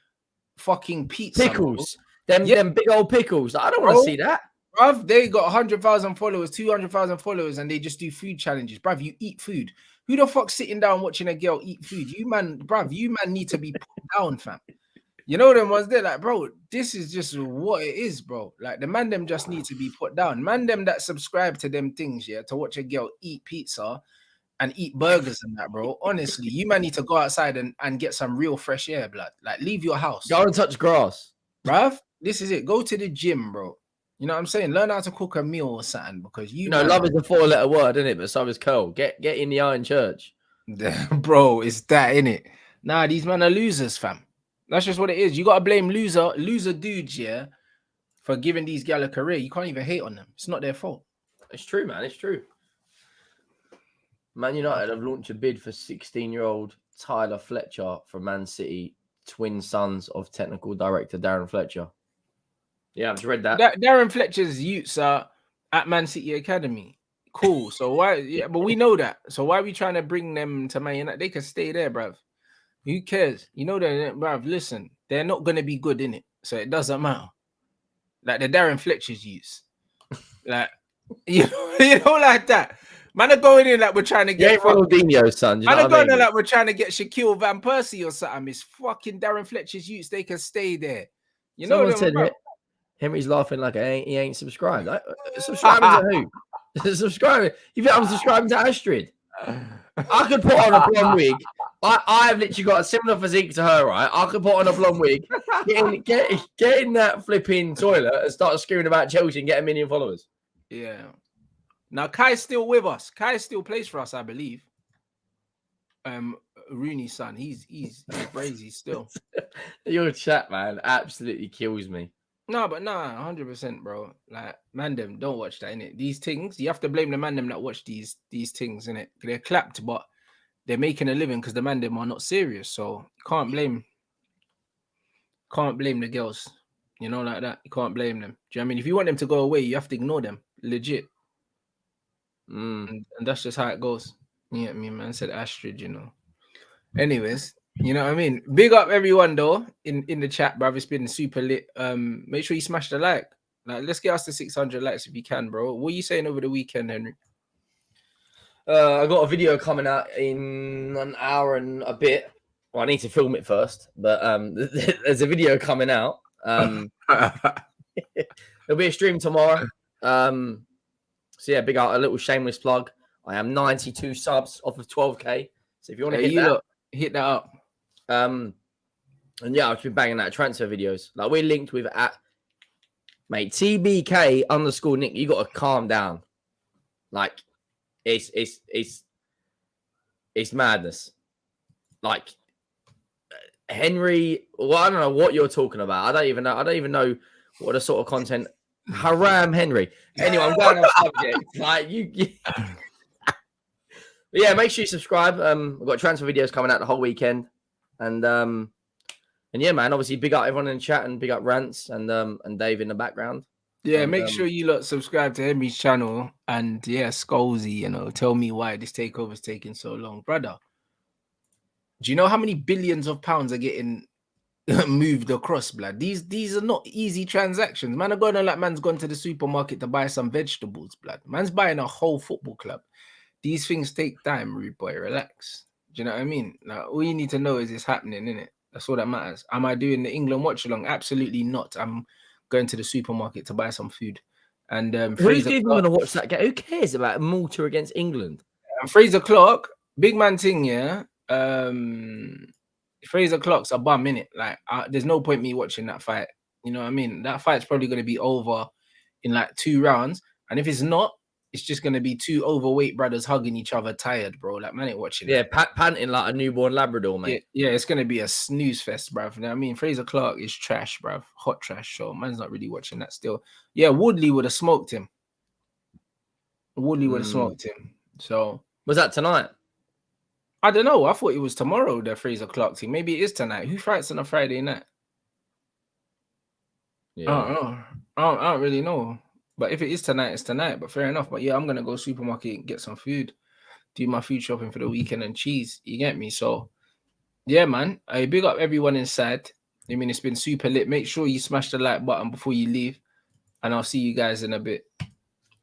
fucking pizza. Pickles. Them big old pickles. I don't want to see that. Bruv, they got 100,000 followers, 200,000 followers, and they just do food challenges. Bruv, you eat food. Who the fuck's sitting down watching a girl eat food? You man need to be put down, fam. You know them ones there, like, bro, this is just what it is, bro. Like, the man them just need to be put down. Man them that subscribe to them things, yeah, to watch a girl eat pizza and eat burgers and that, bro. Honestly, you man need to go outside and get some real fresh air, blood. Like, leave your house. Go and touch grass. Bruv, this is it. Go to the gym, bro. You know what I'm saying? Learn how to cook a meal or something, because you know, love is a 4-letter word, isn't it? But so is curl. Get in the iron church. Bro, it's that, innit? Nah, these men are losers, fam. That's just what it is. You got to blame loser dudes, yeah, for giving these gal a career. You can't even hate on them. It's not their fault. It's true, man. It's true. Man United have launched a bid for 16-year-old Tyler Fletcher from Man City, twin sons of technical director Darren Fletcher. Yeah, I've just read that. Darren Fletcher's youths are at Man City Academy. Cool. So why? Yeah, but we know that. So why are we trying to bring them to Man United? They can stay there, bruv. Who cares? You know that, bruv. Listen, they're not gonna be good in it, so it doesn't matter. Like the Darren Fletcher's use, like you know, like that. Man are going in like we're trying to get Ronaldinho's son. Man are going in like we're trying to get Shaquille Van Persie or something. It's fucking Darren Fletcher's use. They can stay there. You know what I'm saying? Henry's laughing like he ain't subscribed. Subscribing to who? Subscribing. You think I'm subscribing to Astrid? I could put on a blonde wig. I've literally got a similar physique to her, right? I could put on a blonde wig, get in that flipping toilet and start screaming about Chelsea and get 1 million followers. Yeah. Now Kai's still with us. Kai still plays for us, I believe. Rooney's son. He's crazy still. Your chat, man, absolutely kills me. No, but nah, 100%, bro. Like, man, them don't watch that, innit? These things, you have to blame the man them that watch these things, innit? They're clapped, but they're making a living because the man them are not serious. So you can't blame the girls, you know, like that. You can't blame them. Do you know what I mean? If you want them to go away, you have to ignore them, legit. And that's just how it goes. You know what I mean, man? Said Astrid, you know. Anyways, you know what I mean? Big up everyone though in the chat, bruv. It's been super lit. Make sure you smash the like. Like, let's get us to 600 likes if you can, bro. What are you saying over the weekend, Henry? I got a video coming out in an hour and a bit. Well, I need to film it first, but there's a video coming out. There'll be a stream tomorrow. So yeah, big out a little shameless plug. I am 92 subs off of 12k. So if you want to hit that up. And yeah, I've been banging out transfer videos. Like, we're linked with mate, TBK_Nick. You got to calm down. Like, it's madness. Like, Henry, well, I don't know what you're talking about. I don't even know what the sort of content. Haram Henry. Anyway, I'm going off subject. Like, yeah, make sure you subscribe. We've got transfer videos coming out the whole weekend, and yeah, man. Obviously, big up everyone in the chat and big up Rants and Dave in the background. Yeah, make sure you lot subscribe to Henry's channel, and yeah, Skolzy, you know, tell me why this takeover is taking so long, brother. Do you know how many billions of pounds are getting moved across, blood? These are not easy transactions. Man, man's gone to the supermarket to buy some vegetables, blood. Man's buying a whole football club. These things take time, rude boy. Relax. Do you know what I mean? Like, all you need to know is it's happening, innit? That's all that matters. Am I doing the England watch along? Absolutely not. I'm going to the supermarket to buy some food. And who's even going to watch that game? Who cares about Malta against England? And Fraser Clark, big man thing, yeah. Fraser Clark's a bum, innit? Like, there's no point me watching that fight. You know what I mean? That fight's probably going to be over in like 2 rounds. And if it's not, it's just going to be 2 overweight brothers hugging each other tired, bro. Like, man ain't watching it. Yeah, panting like a newborn Labrador, mate. Yeah, it's going to be a snooze fest, bruv. You know what I mean? Fraser Clark is trash, bruv. Hot trash. So man's not really watching that still. Yeah, Woodley would have smoked him. So. Was that tonight? I don't know. I thought it was tomorrow, the Fraser Clark thing. Maybe it is tonight. Who fights on a Friday night? Yeah. I don't know. I don't really know. But if it is tonight, it's tonight. But fair enough. But yeah, I'm going to go supermarket and get some food. Do my food shopping for the weekend and cheese. You get me? So, yeah, man. I big up everyone inside. I mean, it's been super lit. Make sure you smash the like button before you leave. And I'll see you guys in a bit.